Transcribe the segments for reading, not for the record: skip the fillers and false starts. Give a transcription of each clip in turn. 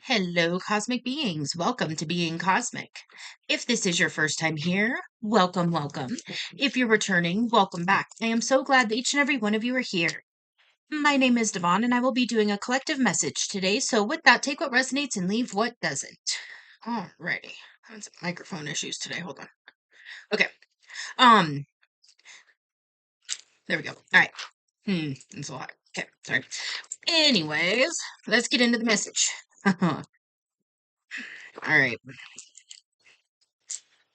Hello, cosmic beings. Welcome to Being Cosmic. If this is your first time here, welcome, welcome. If you're returning, welcome back. I am so glad that each and every one of you are here. My name is Devon, and I will be doing a collective message today. So, with that, take what resonates and leave what doesn't. Alrighty. Having some microphone issues today. Hold on. Okay. Um, there we go. All right. It's a lot. Okay, sorry. Anyways, let's get into the message. All right.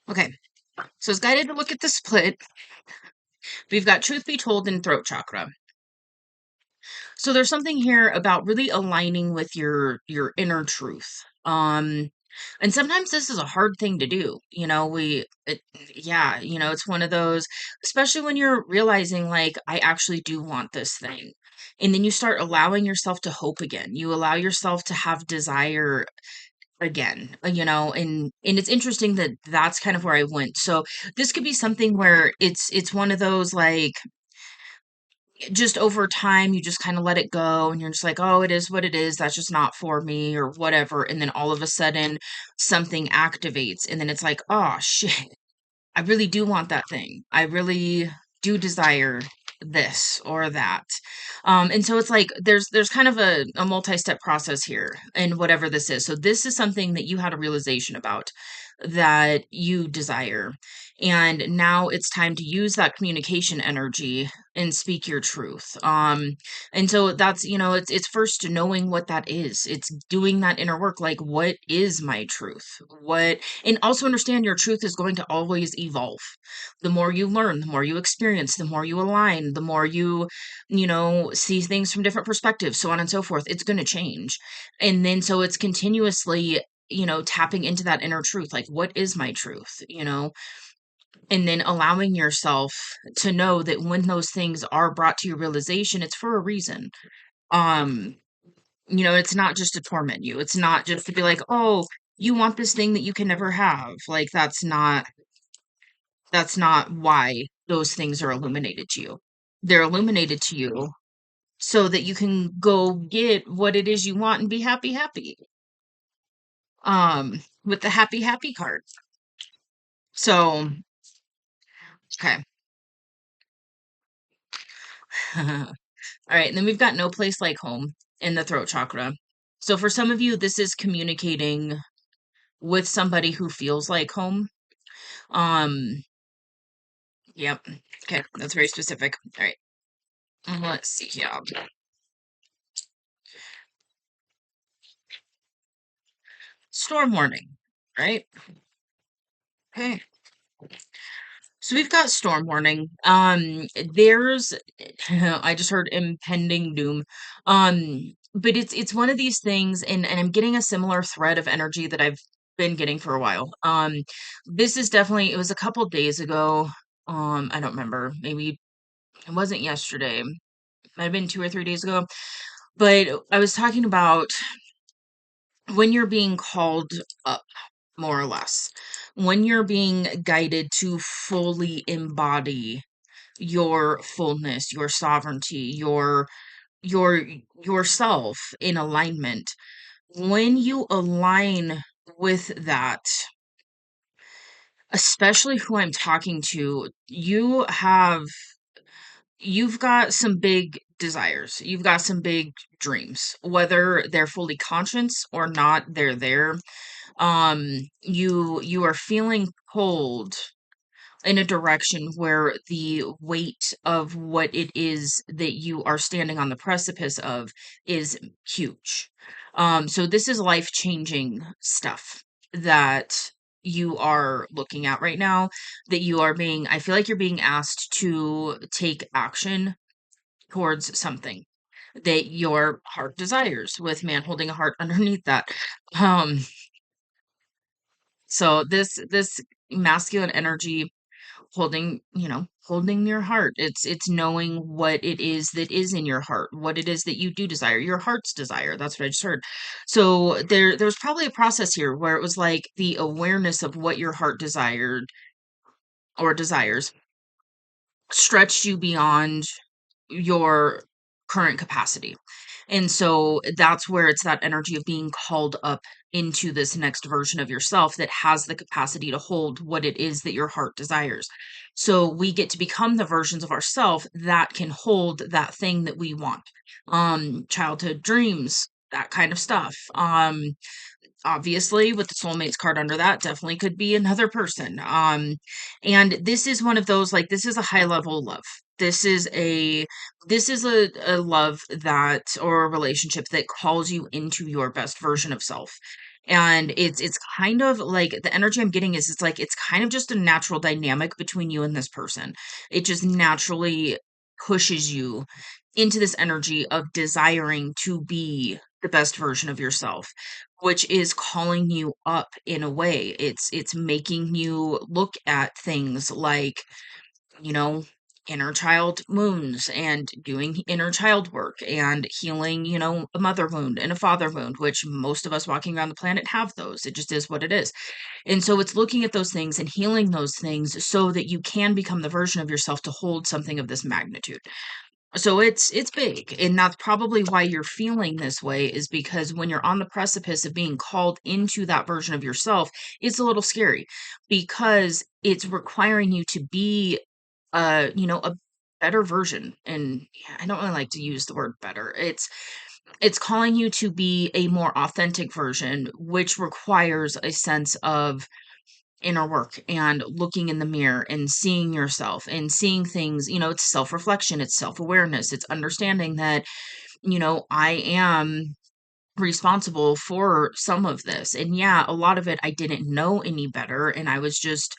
Okay. So it's guided to look at the split. We've got truth be told and throat chakra. So there's something here about really aligning with your inner truth. And sometimes this is a hard thing to do. It's one of those, especially when you're realizing like I actually do want this thing. And then you start allowing yourself to hope again. You allow yourself to have desire again, and it's interesting that that's kind of where I went. So this could be something where it's one of those like just over time you just kind of let it go and you're just like, oh, it is what it is, that's just not for me or whatever, and then all of a sudden something activates and then it's like, oh shit, I really do want that thing. I really do desire this or that. And so it's like there's kind of a multi-step process here in whatever this is. So this is something that you had a realization about that you desire. And now it's time to use that communication energy and speak your truth. And so that's, it's first knowing what that is. It's doing that inner work. Like, what is my truth? And also understand your truth is going to always evolve. The more you learn, the more you experience, the more you align, the more you see things from different perspectives, so on and so forth. It's going to change. And then so it's continuously, tapping into that inner truth. Like, what is my truth? And then allowing yourself to know that when those things are brought to your realization, it's for a reason. Um, it's not just to torment you. It's not just to be like, oh, you want this thing that you can never have. Like that's not why those things are illuminated to you. They're illuminated to you so that you can go get what it is you want and be happy, happy. With the happy, happy card. So, okay. All right. And then we've got no place like home in the throat chakra. So for some of you, this is communicating with somebody who feels like home. Um, yep. Okay. That's very specific. All right. Let's see here. Storm warning, right? Okay. So we've got storm warning. There's I just heard impending doom. But it's one of these things, and I'm getting a similar thread of energy that I've been getting for a while. This is definitely, it was a couple days ago. I don't remember. Maybe it wasn't yesterday. It might have been 2 or 3 days ago. But I was talking about when you're being called up, more or less. When you're being guided to fully embody your fullness, your sovereignty, your yourself in alignment. When you align with that, especially who I'm talking to, you've got some big desires. You've got some big dreams. Whether they're fully conscious or not, they're there. You are feeling pulled in a direction where the weight of what it is that you are standing on the precipice of is huge. So this is life-changing stuff that you are looking at right now, that I feel like you're being asked to take action towards something that your heart desires, with man holding a heart underneath that. Um, so this masculine energy holding your heart, it's knowing what it is that is in your heart, what it is that you do desire, your heart's desire. That's what I just heard. So there was probably a process here where it was like the awareness of what your heart desired or desires stretched you beyond your current capacity. And so that's where it's that energy of being called up into this next version of yourself that has the capacity to hold what it is that your heart desires. So we get to become the versions of ourselves that can hold that thing that we want. Childhood dreams, that kind of stuff. Obviously with the soulmates card under that definitely could be another person. And this is one of those, like, this is a high level love. This is a love that, or a relationship that calls you into your best version of self. And it's kind of like, the energy I'm getting is, it's like, it's kind of just a natural dynamic between you and this person. It just naturally pushes you into this energy of desiring to be the best version of yourself, which is calling you up in a way. It's making you look at things like, you know, inner child wounds, and doing inner child work, and healing, a mother wound and a father wound, which most of us walking around the planet have those. It just is what it is. And so it's looking at those things and healing those things so that you can become the version of yourself to hold something of this magnitude. So it's big, and that's probably why you're feeling this way, is because when you're on the precipice of being called into that version of yourself, it's a little scary, because it's requiring you to be a better version. And yeah, I don't really like to use the word better. It's calling you to be a more authentic version, which requires a sense of inner work and looking in the mirror and seeing yourself and seeing things. It's self-reflection, it's self-awareness, it's understanding that, I am responsible for some of this. And yeah, a lot of it I didn't know any better, and I was just,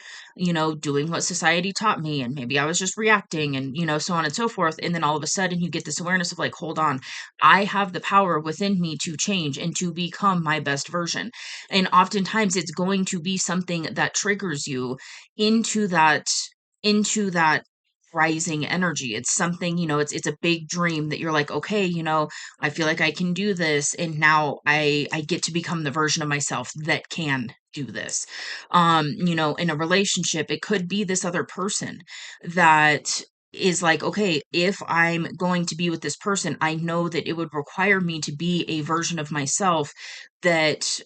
doing what society taught me, and maybe I was just reacting, and so on and so forth. And then all of a sudden you get this awareness of, like, hold on, I have the power within me to change and to become my best version. And oftentimes it's going to be something that triggers you into that rising energy. It's something, it's a big dream that you're like, okay, I feel like I can do this, and now I get to become the version of myself that can do this. In a relationship, it could be this other person that is like, okay, if I'm going to be with this person, I know that it would require me to be a version of myself that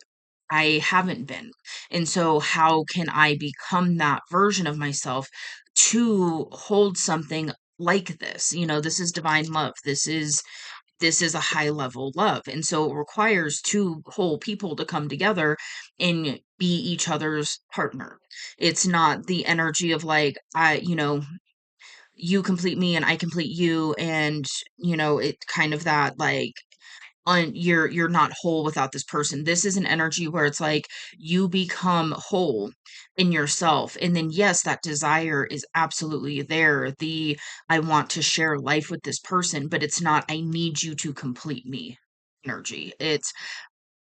I haven't been. And so how can I become that version of myself to hold something like this? This is divine love. This is a high level love. And so it requires two whole people to come together and be each other's partner. It's not the energy of, like, you complete me and I complete you, and it kind of that, like, you're not whole without this person. This is an energy where it's like you become whole in yourself. And then yes, that desire is absolutely there. The I want to share life with this person, but it's not I need you to complete me energy. It's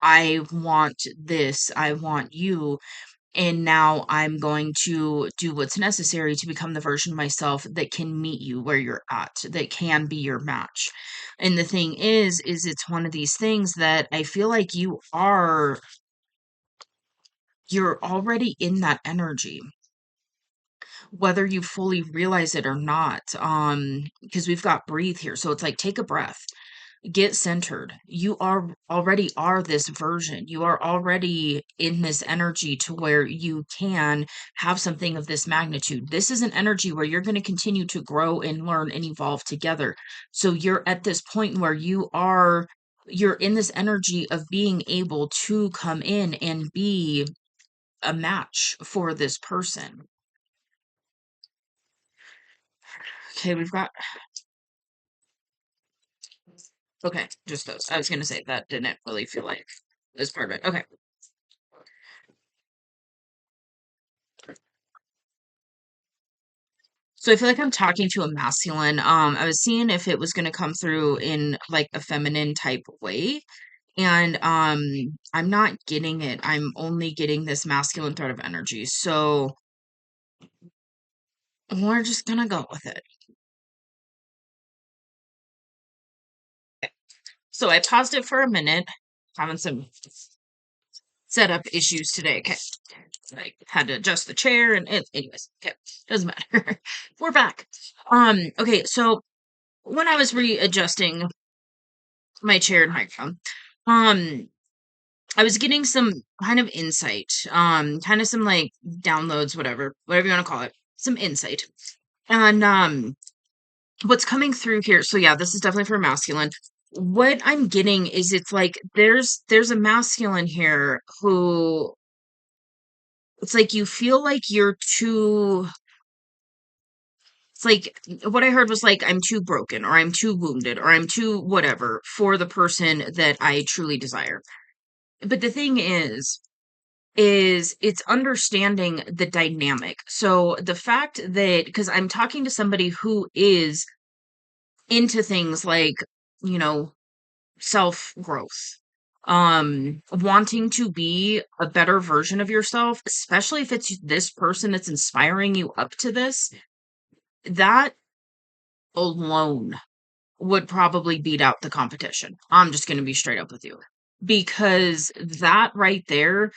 I want this, I want you, and now I'm going to do what's necessary to become the version of myself that can meet you where you're at, that can be your match. And the thing is it's one of these things that I feel like you're already in that energy, whether you fully realize it or not. Because we've got breathe here. So it's like, take a breath, get centered. You already are this version. You are already in this energy to where you can have something of this magnitude. This is an energy where you're going to continue to grow and learn and evolve together. So you're at this point where you're in this energy of being able to come in and be a match for this person. Okay, we've got, okay, just those. I was going to say that didn't really feel like this part of it. Okay. So I feel like I'm talking to a masculine. I was seeing if it was going to come through in like a feminine type way, and I'm not getting it. I'm only getting this masculine thread of energy. So we're just gonna go with it. So I paused it for a minute, having some setup issues today. Okay, I had to adjust the chair, and anyways, okay, doesn't matter. We're back. Okay, so when I was readjusting my chair and microphone. Um, I was getting some kind of insight, kind of some like downloads, whatever you want to call it, some insight. And what's coming through here, so yeah, this is definitely for masculine. What I'm getting is it's like there's a masculine here who it's like you feel like you're too it's like what I heard was like I'm too broken or I'm too wounded or I'm too whatever for the person that I truly desire. But the thing is it's understanding the dynamic. So the fact that because I'm talking to somebody who is into things like, you know, self growth, wanting to be a better version of yourself, especially if it's this person that's inspiring you up to this, that alone would probably beat out the competition. I'm just going to be straight up with you because that right there,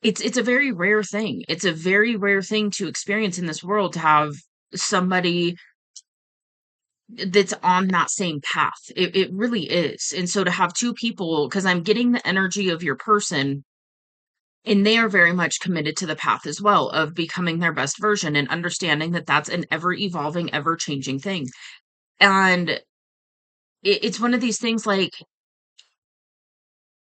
it's a very rare thing. It's a very rare thing to experience in this world to have somebody that's on that same path. It really is. And so to have two people, because I'm getting the energy of your person, and they are very much committed to the path as well of becoming their best version and understanding that that's an ever evolving, ever changing thing. And it's one of these things like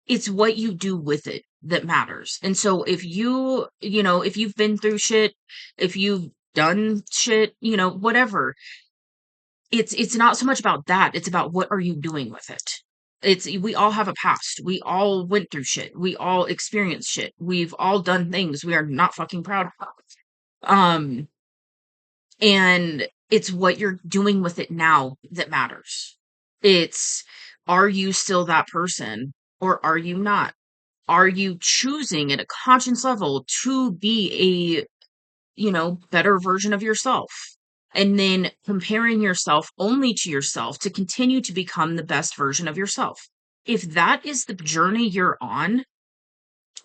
it's what you do with it that matters. And so if if you've been through shit, if you've done shit, whatever, it's not so much about that. It's about what are you doing with it. It's we all have a past. We all went through shit. We all experienced shit. We've all done things we are not fucking proud of. Um and it's what you're doing with it now that matters. It's are you still that person or are you not? Are you choosing at a conscious level to be a, better version of yourself? And then comparing yourself only to yourself to continue to become the best version of yourself. If that is the journey you're on,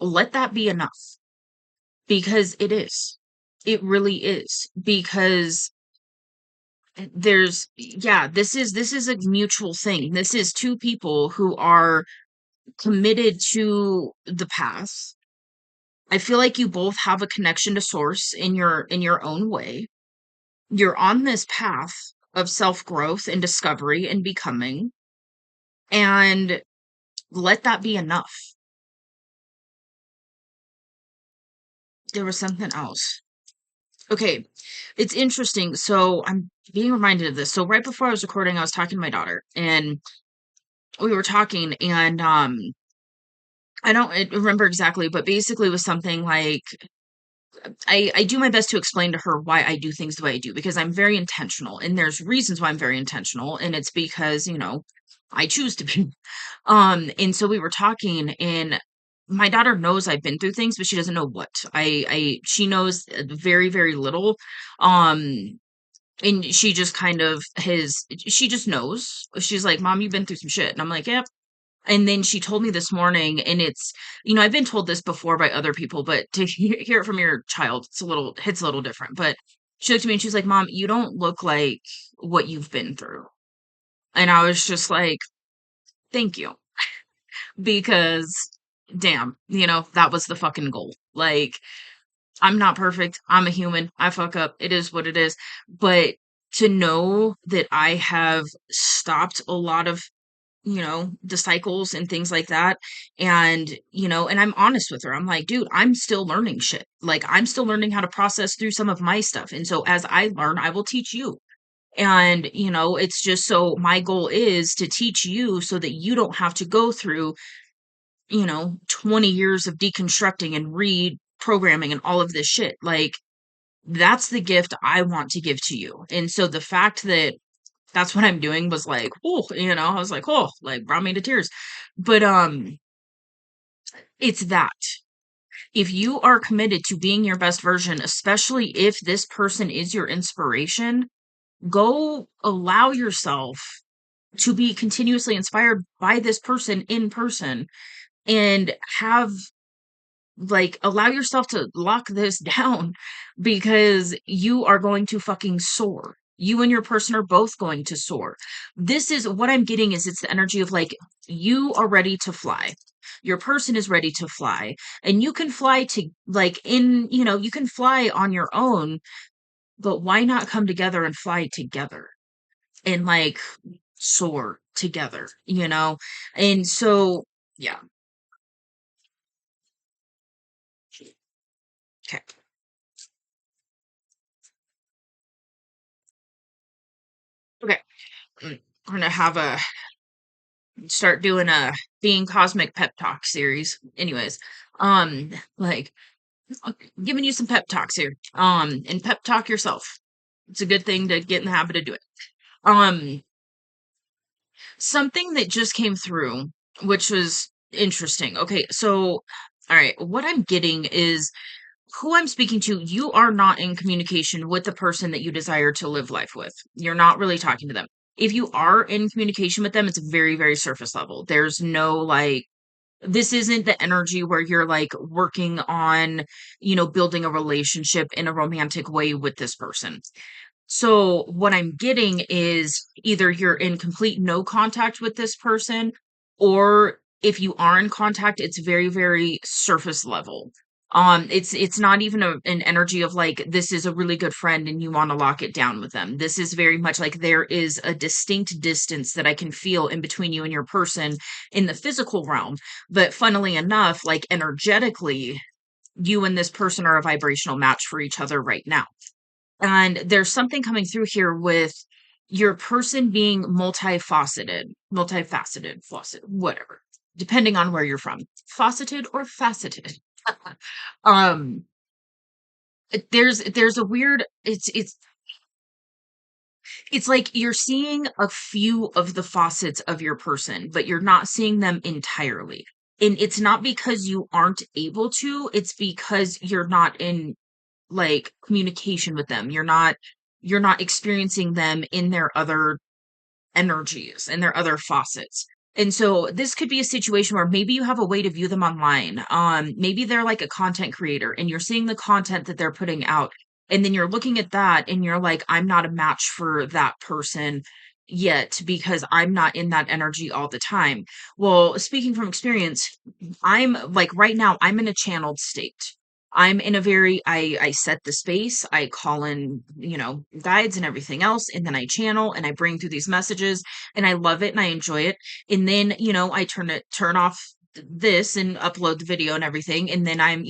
let that be enough because it is. It really is because this is a mutual thing. This is two people who are committed to the path. I feel like you both have a connection to source in your own way. You're on this path of self-growth and discovery and becoming, and let that be enough. There was something else. Okay, it's interesting. So I'm being reminded of this. So right before I was recording, I was talking to my daughter, and we were talking, and I don't remember exactly, but basically it was something like I do my best to explain to her why I do things the way I do because I'm very intentional and there's reasons why I'm very intentional and it's because, I choose to be. And so we were talking and my daughter knows I've been through things, but she doesn't know what. She knows very, very little. Um, and she just kind of she just knows. She's like, Mom, you've been through some shit. And I'm like, yep. And then she told me this morning, and it's, I've been told this before by other people, but to hear it from your child, hits a little different. But she looked at me and she's like, Mom, you don't look like what you've been through. And I was just like, thank you. Because damn, that was the fucking goal. Like, I'm not perfect. I'm a human. I fuck up. It is what it is. But to know that I have stopped a lot of the cycles and things like that. And I'm honest with her. I'm like, dude, I'm still learning shit. Like, I'm still learning how to process through some of my stuff. And so as I learn, I will teach you. And, it's just so my goal is to teach you so that you don't have to go through, 20 years of deconstructing and reprogramming and all of this shit. Like, that's the gift I want to give to you. And so the fact that that's what I'm doing was like, oh, I was like, oh, like brought me to tears. But it's that. If you are committed to being your best version, especially if this person is your inspiration, go allow yourself to be continuously inspired by this person in person and have like allow yourself to lock this down because you are going to fucking soar. You and your person are both going to soar. This is what I'm getting is it's the energy of like you are ready to fly. Your person is ready to fly and you can fly to like in, you can fly on your own, but why not come together and fly together and like soar together? And so, yeah. Okay. Okay. We're gonna have a start doing a Being Cosmic pep talk series. Anyways, um, like giving you some pep talks here. And pep talk yourself. It's a good thing to get in the habit of doing. Um, Something that just came through, which was interesting. Okay, so all right, what I'm getting is who I'm speaking to, you are not in communication with the person that you desire to live life with. You're not really talking to them. If you are in communication with them, it's very, very surface level. There's no like, this isn't the energy where you're like working on, building a relationship in a romantic way with this person. So what I'm getting is either you're in complete no contact with this person, or if you are in contact, it's very, very surface level. It's not even an energy of like this is a really good friend and you want to lock it down with them. This is very much like there is a distinct distance that I can feel in between you and your person in the physical realm. But funnily enough, like energetically, you and this person are a vibrational match for each other right now. And there's something coming through here with your person being whatever, depending on where you're from. Faceted or faceted. um there's a weird it's like you're seeing a few of the facets of your person, but you're not seeing them entirely. And it's not because you aren't able to, it's because you're not in like communication with them. You're not experiencing them in their other energies and their other faucets. And so this could be a situation where maybe you have a way to view them online. Maybe they're like a content creator and you're seeing the content that they're putting out. And then you're looking at that and you're like, I'm not a match for that person yet because I'm not in that energy all the time. Well, speaking from experience, I'm like right now, I'm in a channeled state. I'm in a very I set the space, I call in, guides and everything else, and then I channel and I bring through these messages and I love it and I enjoy it. And then, I turn off this and upload the video and everything. And then I'm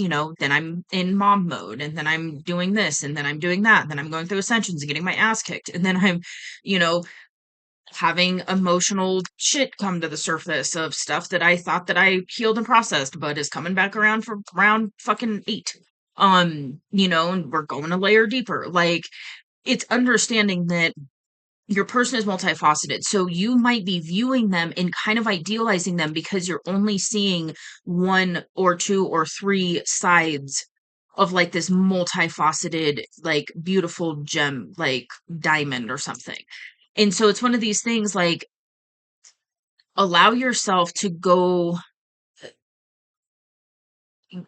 in mom mode and then I'm doing this and then I'm doing that. And then I'm going through ascensions and getting my ass kicked. And then I'm, you know, having emotional shit come to the surface of stuff that I thought that I healed and processed, but is coming back around for round fucking 8. And we're going a layer deeper. Like, it's understanding that your person is multifaceted. So you might be viewing them and kind of idealizing them because you're only seeing one or two or three sides of like this multifaceted, like beautiful gem, like diamond or something. And so it's one of these things like allow yourself to go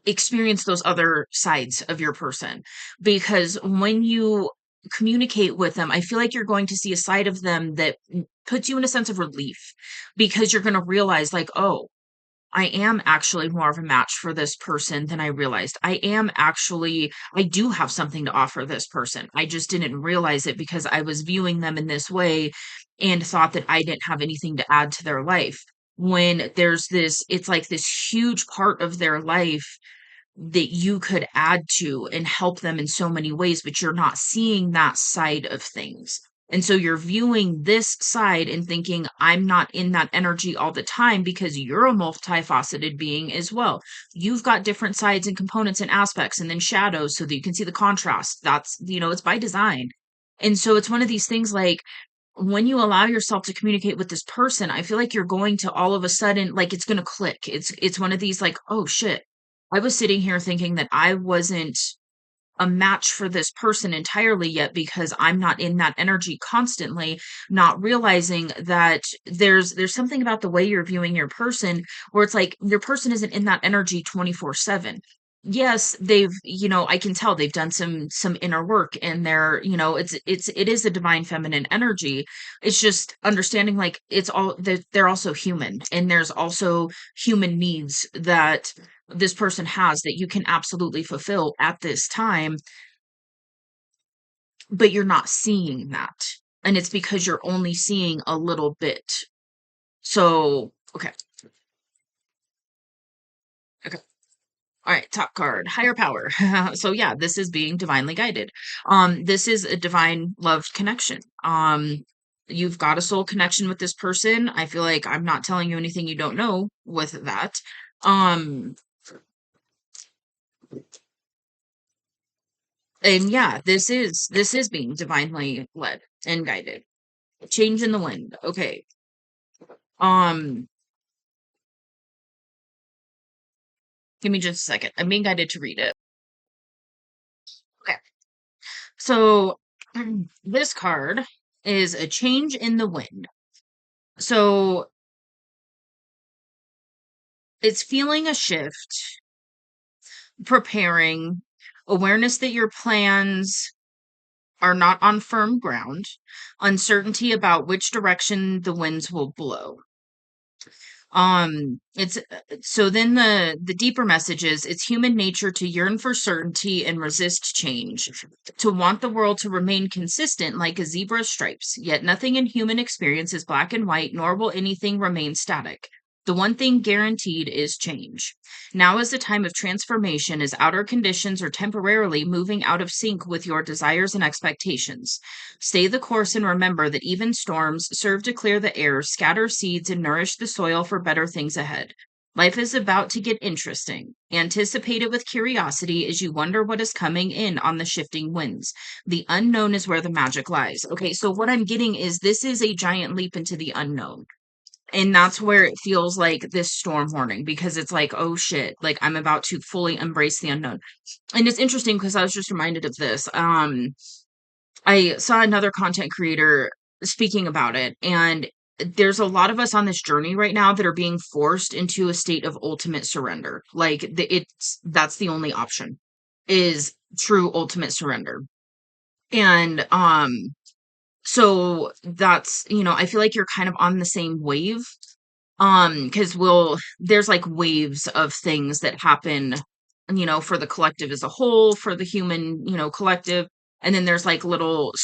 experience those other sides of your person because when you communicate with them, I feel like you're going to see a side of them that puts you in a sense of relief because you're going to realize like, oh, I am actually more of a match for this person than I realized. I do have something to offer this person. I just didn't realize it because I was viewing them in this way and thought that I didn't have anything to add to their life. When it's like this huge part of their life that you could add to and help them in so many ways, but you're not seeing that side of things. And so you're viewing this side and thinking, I'm not in that energy all the time because you're a multifaceted being as well. You've got different sides and components and aspects and then shadows so that you can see the contrast. It's by design. And so it's one of these things like when you allow yourself to communicate with this person, I feel like you're going to all of a sudden, like it's going to click. It's one of these like, oh shit. I was sitting here thinking that I wasn't a match for this person entirely yet because I'm not in that energy constantly, not realizing that there's something about the way you're viewing your person where it's like your person isn't in that energy 24/7. yes, I can tell they've done some inner work, and it is a divine feminine energy. It's just understanding, like, it's all that they're also human, and there's also human needs that this person has that you can absolutely fulfill at this time, but you're not seeing that. And it's because you're only seeing a little bit. So, okay. Okay. All right, top card, higher power. So yeah, this is being divinely guided. This is a divine loved connection. You've got a soul connection with this person. I feel like I'm not telling you anything you don't know with that. Um, and yeah, this is being divinely led and guided. Change in the wind. Okay. Um, Give me just a second. I'm being guided to read it. Okay. So this card is a change in the wind. So it's feeling a shift, preparing, awareness that your plans are not on firm ground, uncertainty about which direction the winds will blow. It's so then the deeper message is it's human nature to yearn for certainty and resist change, to want the world to remain consistent like a zebra's stripes. Yet nothing in human experience is black and white, nor will anything remain static. The one thing guaranteed is change. Now is the time of transformation as outer conditions are temporarily moving out of sync with your desires and expectations. Stay the course and remember that even storms serve to clear the air, scatter seeds, and nourish the soil for better things ahead. Life is about to get interesting. Anticipate it with curiosity as you wonder what is coming in on the shifting winds. The unknown is where the magic lies. Okay, so what I'm getting is this is a giant leap into the unknown. And that's where it feels like this storm warning, because it's like, oh shit, like I'm about to fully embrace the unknown. And it's interesting because I was just reminded of this. I saw another content creator speaking about it, and there's a lot of us on this journey right now that are being forced into a state of ultimate surrender. Like that's the only option is true ultimate surrender. And so I feel like you're kind of on the same wave. Because there's like waves of things that happen, for the collective as a whole, for the human, collective. And then there's like little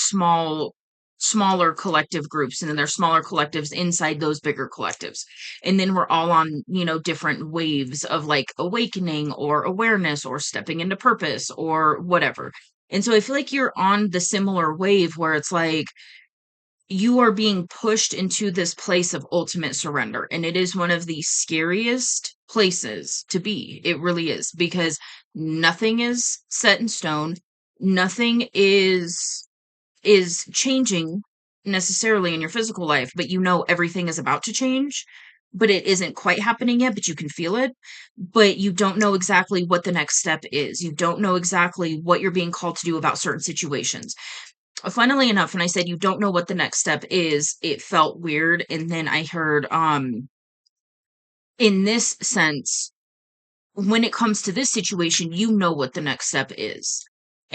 smaller collective groups, and then there's smaller collectives inside those bigger collectives. And then we're all on, different waves of like awakening or awareness or stepping into purpose or whatever. And so I feel like you're on the similar wave where it's like, you are being pushed into this place of ultimate surrender, and it is one of the scariest places to be. It really is, because nothing is set in stone. Nothing is changing necessarily in your physical life, but everything is about to change, but it isn't quite happening yet, but you can feel it. But you don't know exactly what the next step is. You don't know exactly what you're being called to do about certain situations. Funnily enough, when I said you don't know what the next step is, it felt weird. And then I heard, in this sense, when it comes to this situation, you know what the next step is.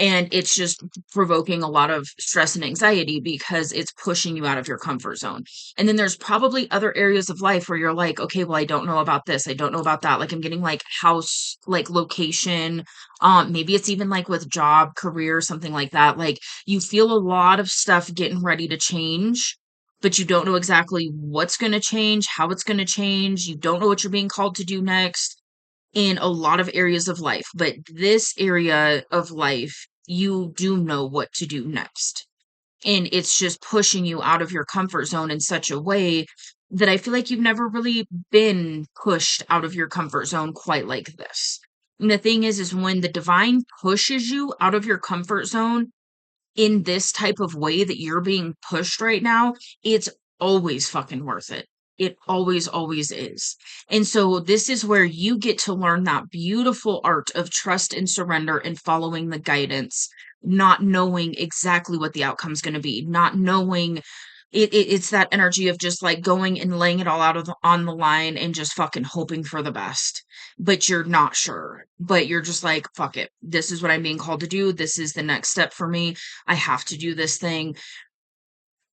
And it's just provoking a lot of stress and anxiety because it's pushing you out of your comfort zone. And then there's probably other areas of life where you're like, okay, well, I don't know about this. I don't know about that. Like I'm getting like house, like location. Maybe it's even like with job, career, something like that. Like you feel a lot of stuff getting ready to change, but you don't know exactly what's going to change, how it's going to change. You don't know what you're being called to do next in a lot of areas of life, but this area of life, you do know what to do next. And it's just pushing you out of your comfort zone in such a way that I feel like you've never really been pushed out of your comfort zone quite like this. And the thing is when the divine pushes you out of your comfort zone, in this type of way that you're being pushed right now, it's always fucking worth it. It always, always is. And so this is where you get to learn that beautiful art of trust and surrender and following the guidance, not knowing exactly what the outcome's going to be, not knowing It's that energy of just like going and laying it all out on the line and just fucking hoping for the best. But you're not sure. But you're just like, fuck it. This is what I'm being called to do. This is the next step for me. I have to do this thing.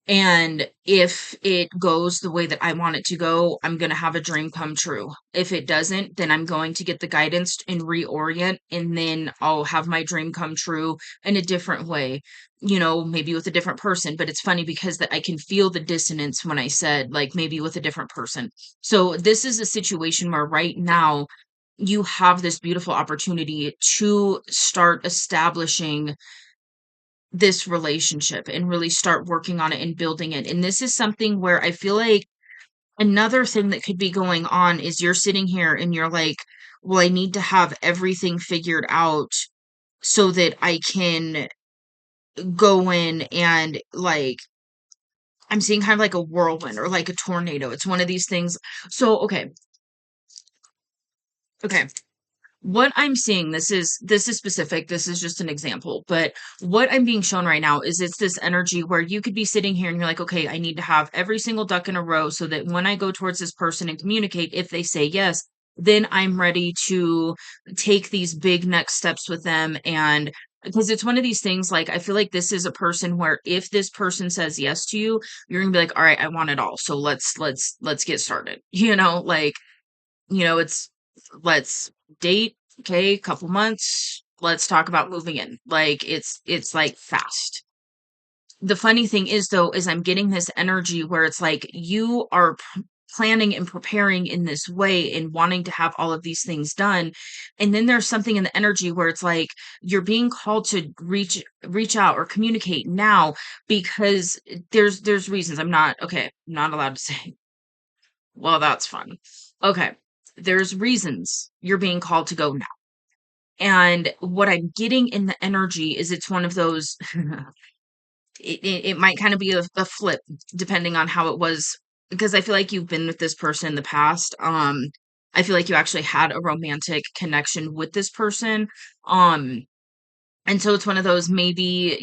And if it goes the way that I want it to go, I'm going to have a dream come true. If it doesn't, then I'm going to get the guidance and reorient, and then I'll have my dream come true in a different way, maybe with a different person. But it's funny because that I can feel the dissonance when I said, like, maybe with a different person. So this is a situation where right now you have this beautiful opportunity to start establishing this relationship and really start working on it and building it. And this is something where I feel like another thing that could be going on is you're sitting here and you're like, well, I need to have everything figured out so that I can go in and like, I'm seeing kind of like a whirlwind or like a tornado. It's one of these things. So, okay. What I'm seeing, this is specific, this is just an example, but what I'm being shown right now is it's this energy where you could be sitting here and you're like, okay, I need to have every single duck in a row so that when I go towards this person and communicate, if they say yes, then I'm ready to take these big next steps with them. And because it's one of these things, like I feel like this is a person where if this person says yes to you, you're gonna be like, all right, I want it all, so let's get started. Like, it's let's date, okay, couple months, let's talk about moving in. Like it's like fast. The funny thing is though, is I'm getting this energy where it's like you are planning and preparing in this way and wanting to have all of these things done. And then there's something in the energy where it's like you're being called to reach out or communicate now because there's reasons. I'm not allowed to say. Well, that's fun. Okay. There's reasons you're being called to go now. And what I'm getting in the energy is it's one of those, it might kind of be a flip depending on how it was, because I feel like you've been with this person in the past. I feel like you actually had a romantic connection with this person. Um, and so it's one of those maybe,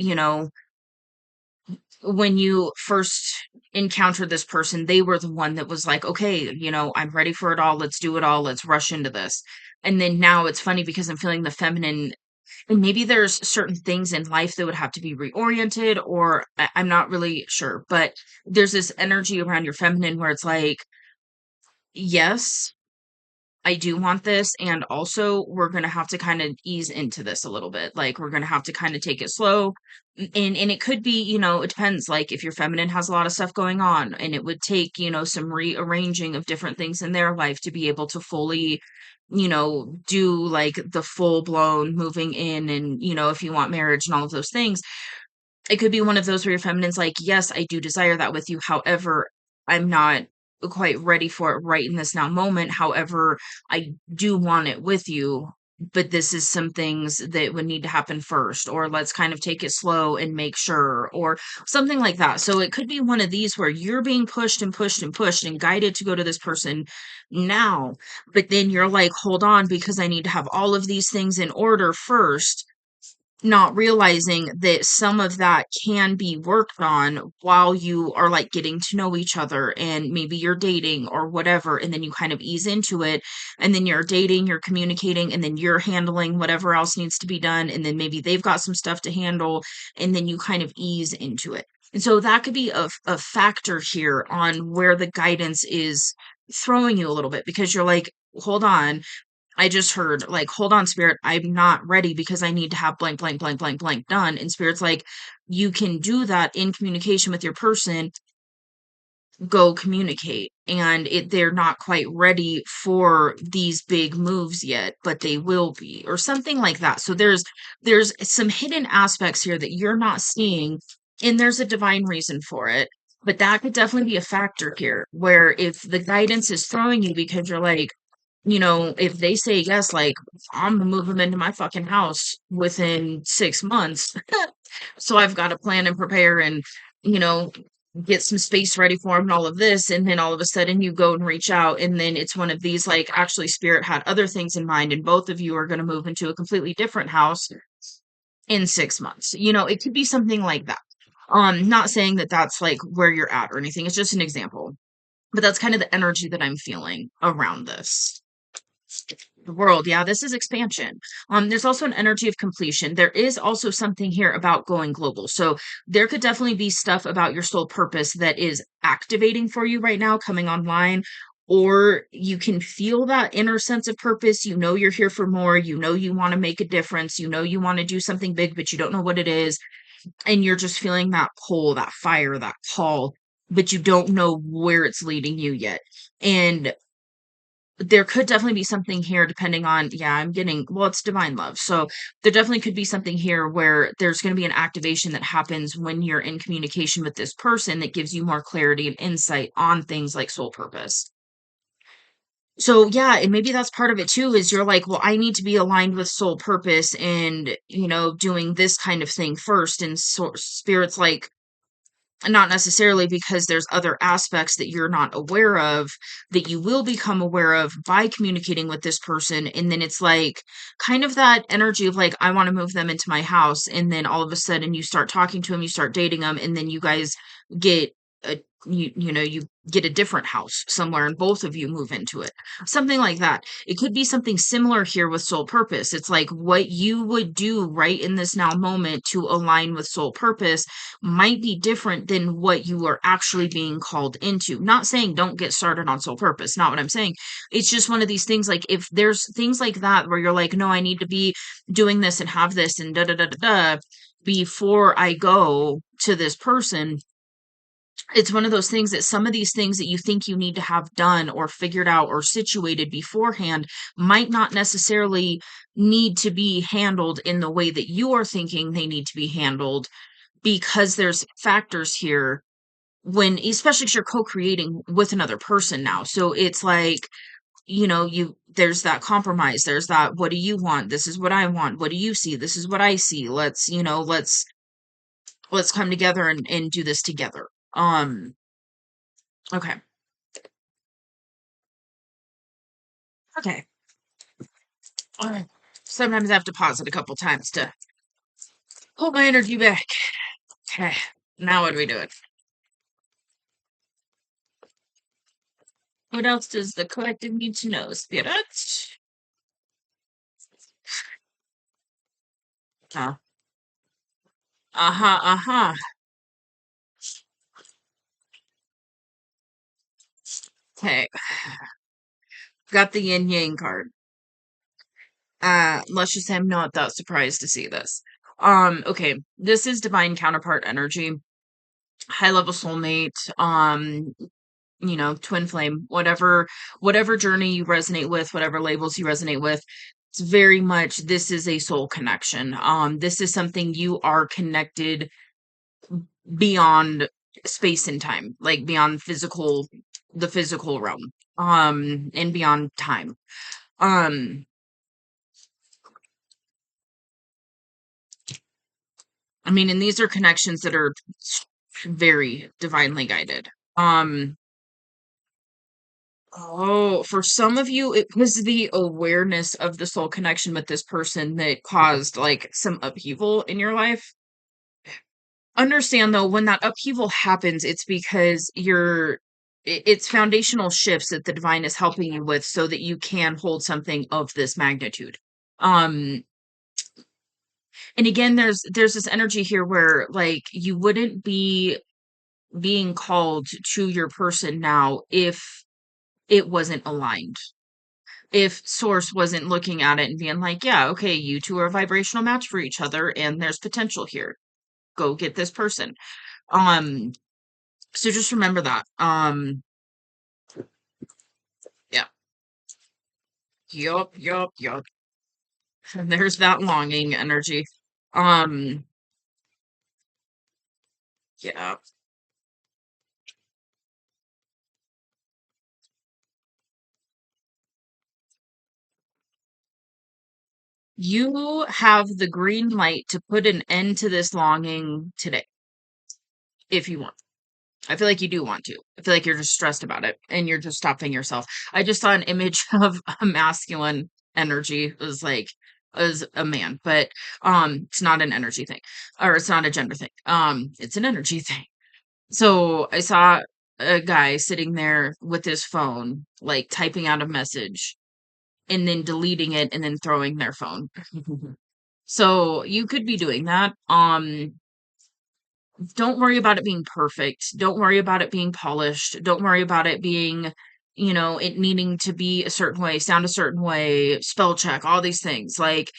when you first encountered this person, they were the one that was like, okay, I'm ready for it all. Let's do it all. Let's rush into this. And then now it's funny because I'm feeling the feminine, and maybe there's certain things in life that would have to be reoriented, or I'm not really sure, but there's this energy around your feminine where it's like, yes, I do want this, and also we're gonna have to kind of ease into this a little bit. Like we're gonna have to kind of take it slow. And it could be, it depends. Like if your feminine has a lot of stuff going on, and it would take, some rearranging of different things in their life to be able to fully, do like the full blown moving in and, if you want marriage and all of those things. It could be one of those where your feminine's like, "Yes, I do desire that with you. However, I'm not quite ready for it right in this now moment. However, I do want it with you, but this is some things that would need to happen first, or let's kind of take it slow and make sure, or something like that." So it could be one of these where you're being pushed and pushed and pushed and guided to go to this person now, but then you're like, "Hold on, because I need to have all of these things in order first," not realizing that some of that can be worked on while you are like getting to know each other and maybe you're dating or whatever, and then you kind of ease into it, and then you're dating, you're communicating, and then you're handling whatever else needs to be done, and then maybe they've got some stuff to handle, and then you kind of ease into it. And so that could be a factor here on where the guidance is throwing you a little bit, because you're like, hold on, I just heard, like, "Hold on, spirit, I'm not ready because I need to have blank, blank, blank, blank, blank done." And spirit's like, "You can do that in communication with your person. Go communicate." And they're not quite ready for these big moves yet, but they will be, or something like that. So there's some hidden aspects here that you're not seeing, and there's a divine reason for it. But that could definitely be a factor here, where if the guidance is throwing you because you're like, if they say yes, like, I'm gonna move them into my fucking house within 6 months. So I've got to plan and prepare and, you know, get some space ready for them and all of this. And then all of a sudden you go and reach out. And then it's one of these, like, actually, spirit had other things in mind. And both of you are going to move into a completely different house in 6 months. It could be something like that. Not saying that that's like where you're at or anything. It's just an example. But that's kind of the energy that I'm feeling around this. The world, yeah, this is expansion. There's also an energy of completion. There is also something here about going global. So there could definitely be stuff about your soul purpose that is activating for you right now, coming online, or you can feel that inner sense of purpose. You know you're here for more. You know you want to make a difference. You know you want to do something big, but you don't know what it is. And you're just feeling that pull, that fire, that call, but you don't know where it's leading you yet. And there could definitely be something here depending on, yeah, I'm getting, well, it's divine love. So there definitely could be something here where there's going to be an activation that happens when you're in communication with this person that gives you more clarity and insight on things like soul purpose. So yeah, and maybe that's part of it too, is you're like, well, I need to be aligned with soul purpose and, doing this kind of thing first. And so spirit's like, not necessarily, because there's other aspects that you're not aware of that you will become aware of by communicating with this person. And then it's like kind of that energy of like, I want to move them into my house. And then all of a sudden you start talking to them, you start dating them, and then you guys get you get a different house somewhere and both of you move into it. Something like that. It could be something similar here with soul purpose. It's like what you would do right in this now moment to align with soul purpose might be different than what you are actually being called into. Not saying don't get started on soul purpose, not what I'm saying. It's just one of these things, like if there's things like that where you're like, no, I need to be doing this and have this and da da da da da before I go to this person. It's one of those things that some of these things that you think you need to have done or figured out or situated beforehand might not necessarily need to be handled in the way that you are thinking they need to be handled, because there's factors here when, especially if you're co-creating with another person now. So it's like, there's that compromise. There's that, what do you want? This is what I want. What do you see? This is what I see. Let's come together and do this together. Okay. Okay. Sometimes I have to pause it a couple times to hold my energy back. Okay. Now what do we do? What else does the collective need to know, Spirit? Uh, uh-huh, uh-huh. Okay. Got the yin yang card. Let's just say I'm not that surprised to see this. Okay. This is divine counterpart energy, high level soulmate, twin flame, whatever journey you resonate with, whatever labels you resonate with. It's very much, this is a soul connection. This is something you are connected beyond space and time, like beyond the physical realm, and beyond time. Um, I mean, and these are connections that are very divinely guided. Oh, for some of you, it was the awareness of the soul connection with this person that caused like some upheaval in your life. Understand though, when that upheaval happens, it's because it's foundational shifts that the divine is helping you with so that you can hold something of this magnitude. Um, and again, there's this energy here where like you wouldn't be being called to your person now if it wasn't aligned. If source wasn't looking at it and being like, yeah, okay, you two are a vibrational match for each other and there's potential here. Go get this person. Um, so just remember that. Yeah. Yup. And there's that longing energy. Um, yeah. You have the green light to put an end to this longing today, if you want. I feel like you do want to. I feel like you're just stressed about it and you're just stopping yourself. I just saw an image of a masculine energy. It was like as a man, but it's not an energy thing, or it's not a gender thing. It's an energy thing. So I saw a guy sitting there with his phone, like typing out a message and then deleting it and then throwing their phone. So you could be doing that. Don't worry about it being perfect. Don't worry about it being polished. Don't worry about it being, it needing to be a certain way, sound a certain way, spell check, all these things. Like,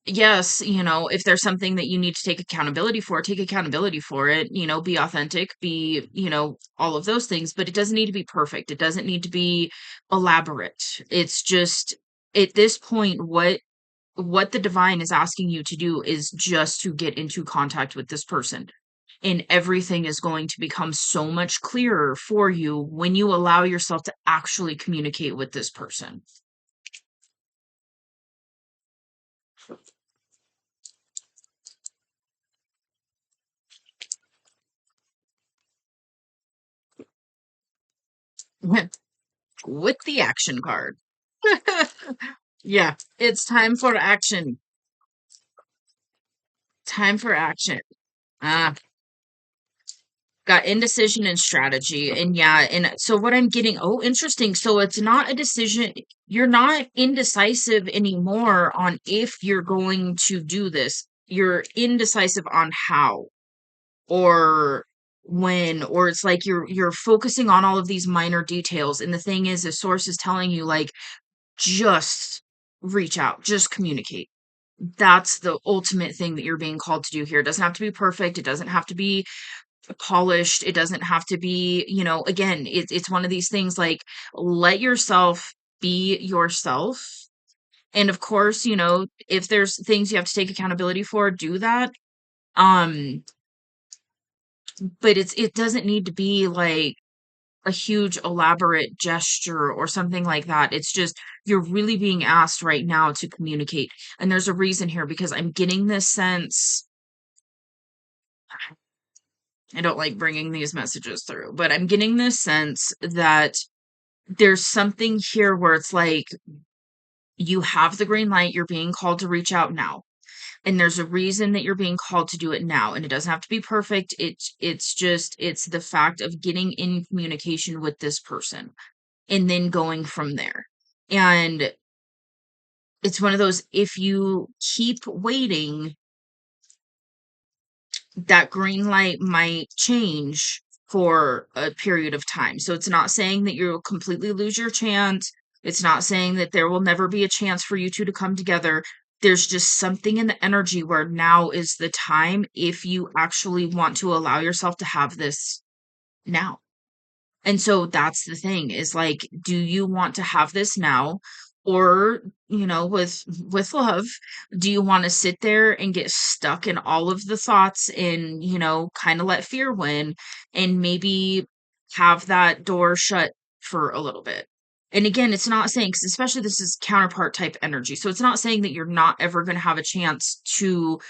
yes, if there's something that you need to take accountability for, take accountability for it, be authentic, be, all of those things, but it doesn't need to be perfect. It doesn't need to be elaborate. It's just at this point, what the divine is asking you to do is just to get into contact with this person. And everything is going to become so much clearer for you when you allow yourself to actually communicate with this person. With the action card. Yeah, it's time for action. Time for action. Ah, got indecision and strategy. And yeah, and so what I'm getting, oh, interesting. So it's not a decision. You're not indecisive anymore on if you're going to do this. You're indecisive on how or when, or it's like you're focusing on all of these minor details. And the thing is, the source is telling you, like, just reach out, just communicate. That's the ultimate thing that you're being called to do here. It doesn't have to be perfect. It doesn't have to be polished. It doesn't have to be, again, it's one of these things, like, let yourself be yourself. And of course, if there's things you have to take accountability for, do that. Um, but it doesn't need to be like a huge elaborate gesture or something like that. It's just you're really being asked right now to communicate. And there's a reason here, because I'm getting this sense. I don't like bringing these messages through, but I'm getting this sense that there's something here where it's like you have the green light, you're being called to reach out now. And there's a reason that you're being called to do it now. And it doesn't have to be perfect. It's the fact of getting in communication with this person and then going from there. And it's one of those, if you keep waiting, that green light might change for a period of time. So it's not saying that you'll completely lose your chance. It's not saying that there will never be a chance for you two to come together. There's just something in the energy where now is the time, if you actually want to allow yourself to have this now. And so that's the thing, is like, do you want to have this now? Or, with love, do you want to sit there and get stuck in all of the thoughts and, kind of let fear win and maybe have that door shut for a little bit? And again, it's not saying, 'cause especially this is counterpart type energy. So it's not saying that you're not ever going to have a chance to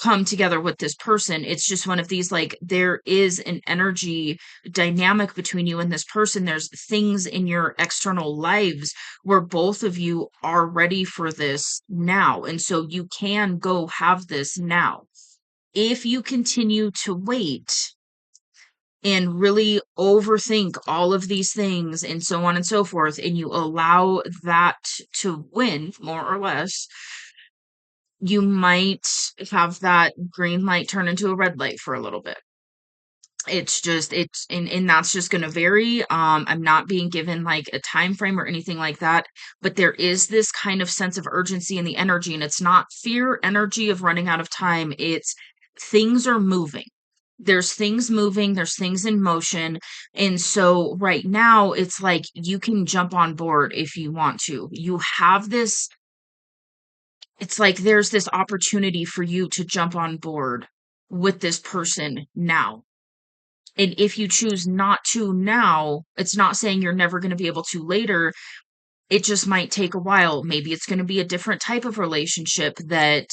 come together with this person. It's just one of these, like, there is an energy dynamic between you and this person. There's things in your external lives where both of you are ready for this now. And so you can go have this now. If you continue to wait and really overthink all of these things and so on and so forth, and you allow that to win, more or less, you might have that green light turn into a red light for a little bit. And that's just going to vary. I'm not being given like a time frame or anything like that, but there is this kind of sense of urgency in the energy, and it's not fear energy of running out of time. It's things are moving. There's things moving, there's things in motion. And so right now it's like you can jump on board if you want to. You have this, it's like there's this opportunity for you to jump on board with this person now. And if you choose not to now, it's not saying you're never going to be able to later. It just might take a while. Maybe it's going to be a different type of relationship that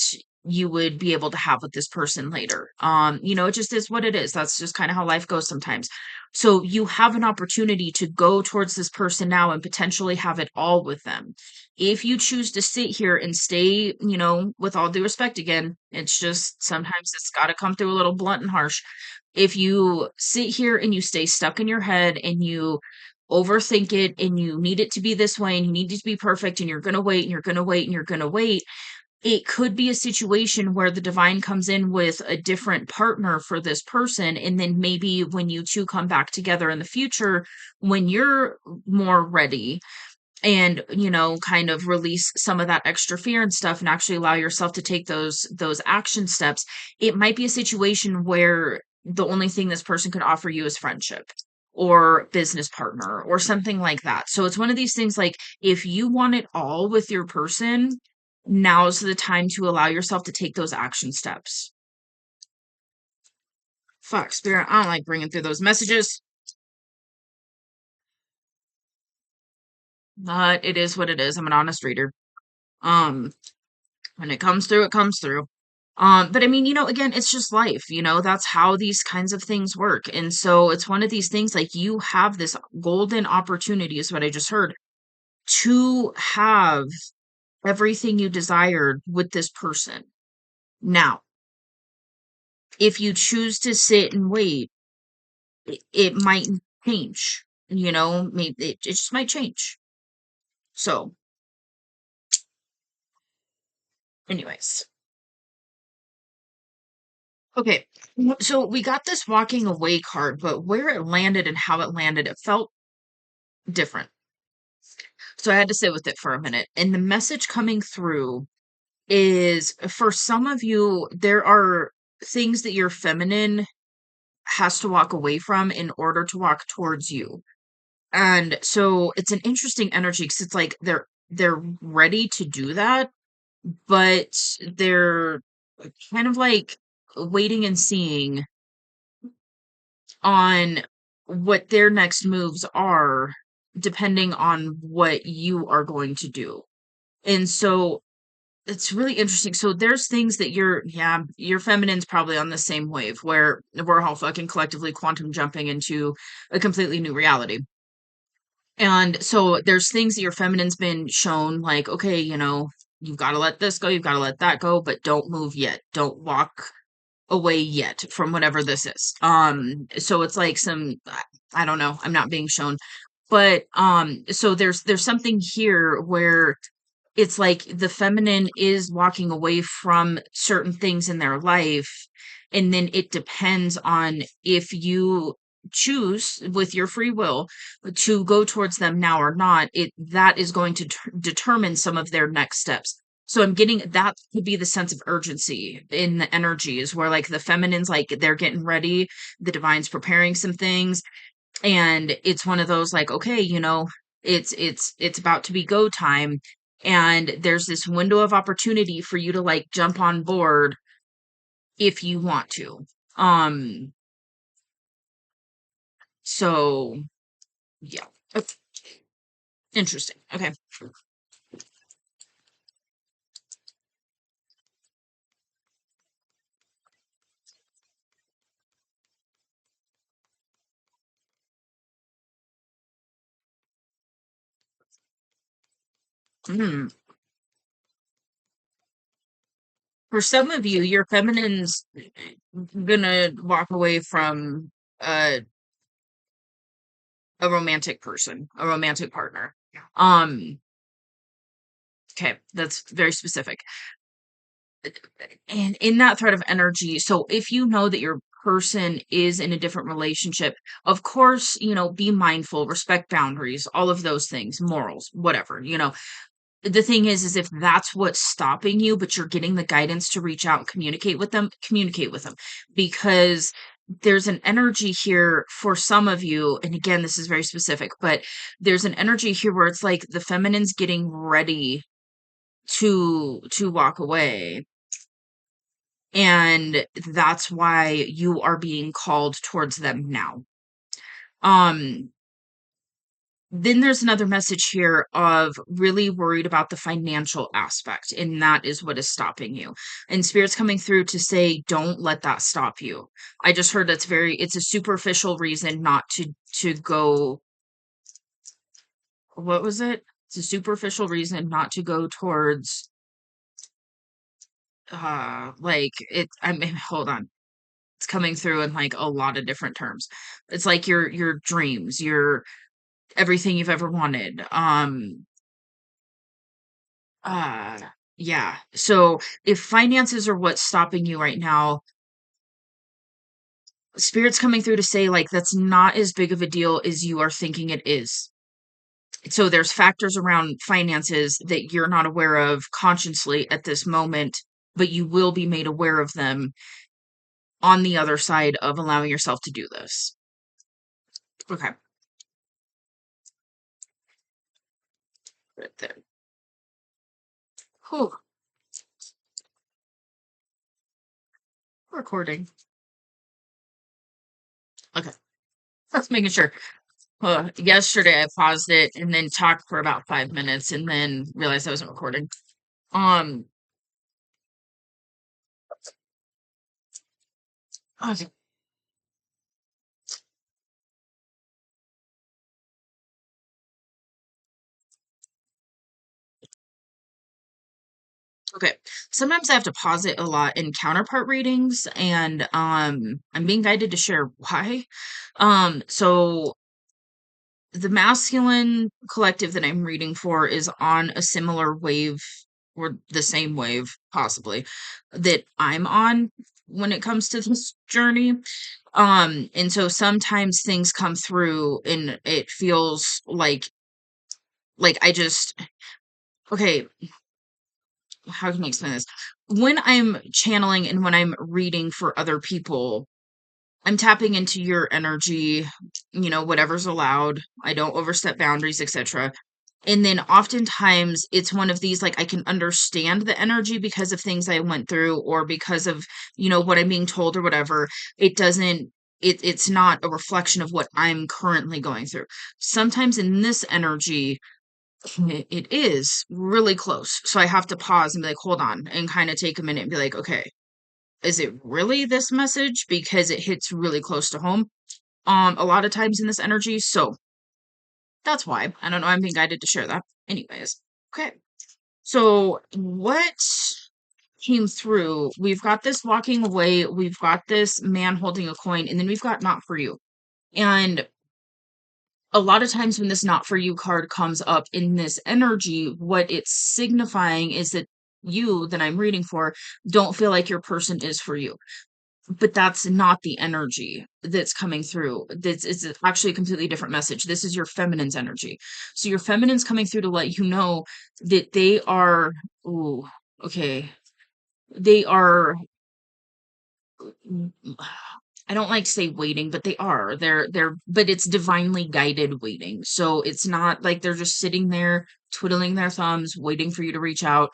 you would be able to have with this person later. It just is what it is. That's just kind of how life goes sometimes. So you have an opportunity to go towards this person now and potentially have it all with them. If you choose to sit here and stay, with all due respect again, it's just sometimes it's got to come through a little blunt and harsh. If you sit here and you stay stuck in your head and you overthink it and you need it to be this way and you need it to be perfect and you're going to wait and you're going to wait and you're going to wait, it could be a situation where the divine comes in with a different partner for this person. And then maybe when you two come back together in the future, when you're more ready and, kind of release some of that extra fear and stuff and actually allow yourself to take those action steps, it might be a situation where the only thing this person could offer you is friendship or business partner or something like that. So it's one of these things like if you want it all with your person, now's the time to allow yourself to take those action steps. Fuck, Spirit, I don't like bringing through those messages. But it is what it is. I'm an honest reader. Um, when it comes through, it comes through. But I mean, again, it's just life, that's how these kinds of things work. And so it's one of these things like you have this golden opportunity, is what I just heard, to have everything you desired with this person. Now, if you choose to sit and wait, it might change, maybe it just might change. So, anyways. Okay. So we got this walking away card, but where it landed and how it landed, it felt different. So I had to sit with it for a minute. And the message coming through is for some of you, there are things that your feminine has to walk away from in order to walk towards you. And so it's an interesting energy because it's like they're ready to do that, but they're kind of like waiting and seeing on what their next moves are, depending on what you are going to do. And so it's really interesting. So there's things that your feminine's probably on the same wave where we're all fucking collectively quantum jumping into a completely new reality. And so there's things that your feminine's been shown, like, okay, you've got to let this go, you've got to let that go, but don't move yet. Don't walk away yet from whatever this is. So it's like I don't know, I'm not being shown. But so there's something here where it's like the feminine is walking away from certain things in their life, and then it depends on if you choose with your free will to go towards them now or not. That is going to determine some of their next steps. So I'm getting that could be the sense of urgency in the energies where like the feminine's like they're getting ready, the divine's preparing some things, and it's one of those like, okay, it's about to be go time, and there's this window of opportunity for you to like jump on board if you want to. um so yeah. Okay. Interesting. Okay. Hmm. For some of you, your feminine's gonna walk away from a a romantic person, a romantic partner. um okay, that's very specific. And in that thread of energy, so if you know that your person is in a different relationship, of course, be mindful, respect boundaries, all of those things, morals, whatever. The thing is if that's what's stopping you, but you're getting the guidance to reach out and communicate with them, because there's an energy here for some of you. And again, this is very specific, but there's an energy here where it's like the feminine's getting ready to walk away, and that's why you are being called towards them now. um Then there's another message here of really worried about the financial aspect, and that is what is stopping you. And Spirit's coming through to say, don't let that stop you. I just heard it's a superficial reason not to go, what was it? It's a superficial reason not to go towards, I mean, hold on. It's coming through in like a lot of different terms. It's like your dreams, your everything you've ever wanted. Uh, yeah. So if finances are what's stopping you right now, Spirit's coming through to say, like, that's not as big of a deal as you are thinking it is. So there's factors around finances that you're not aware of consciously at this moment, but you will be made aware of them on the other side of allowing yourself to do this. Okay. Right there. Whew. Recording. Okay. That's making sure. Yesterday I paused it and then talked for about 5 minutes and then realized I wasn't recording. Um, okay. Okay. Sometimes I have to pause it a lot in counterpart readings, and I'm being guided to share why. So the masculine collective that I'm reading for is on a similar wave or the same wave, possibly, that I'm on when it comes to this journey. And so sometimes things come through and it feels like I just okay, how can I explain this? When I'm channeling and when I'm reading for other people, I'm tapping into your energy, whatever's allowed. I don't overstep boundaries, etc. And then oftentimes it's one of these, like, I can understand the energy because of things I went through or because of, what I'm being told or whatever. It doesn't, it's not a reflection of what I'm currently going through. Sometimes in this energy, it is really close. So I have to pause and be like, hold on, and kind of take a minute and be like, okay, is it really this message? Because it hits really close to home. A lot of times in this energy. So that's why. I don't know. I'm being guided to share that. Anyways. Okay. So what came through? We've got this walking away, we've got this man holding a coin, and then we've got not for you. And a lot of times when this not for you card comes up in this energy, what it's signifying is that you that I'm reading for don't feel like your person is for you. But that's not the energy that's coming through. This is actually a completely different message. This is your feminine's energy. So your feminine's coming through to let you know that they are, ooh, okay. They are, I don't like to say waiting, but they are. But it's divinely guided waiting. So it's not like they're just sitting there twiddling their thumbs, waiting for you to reach out.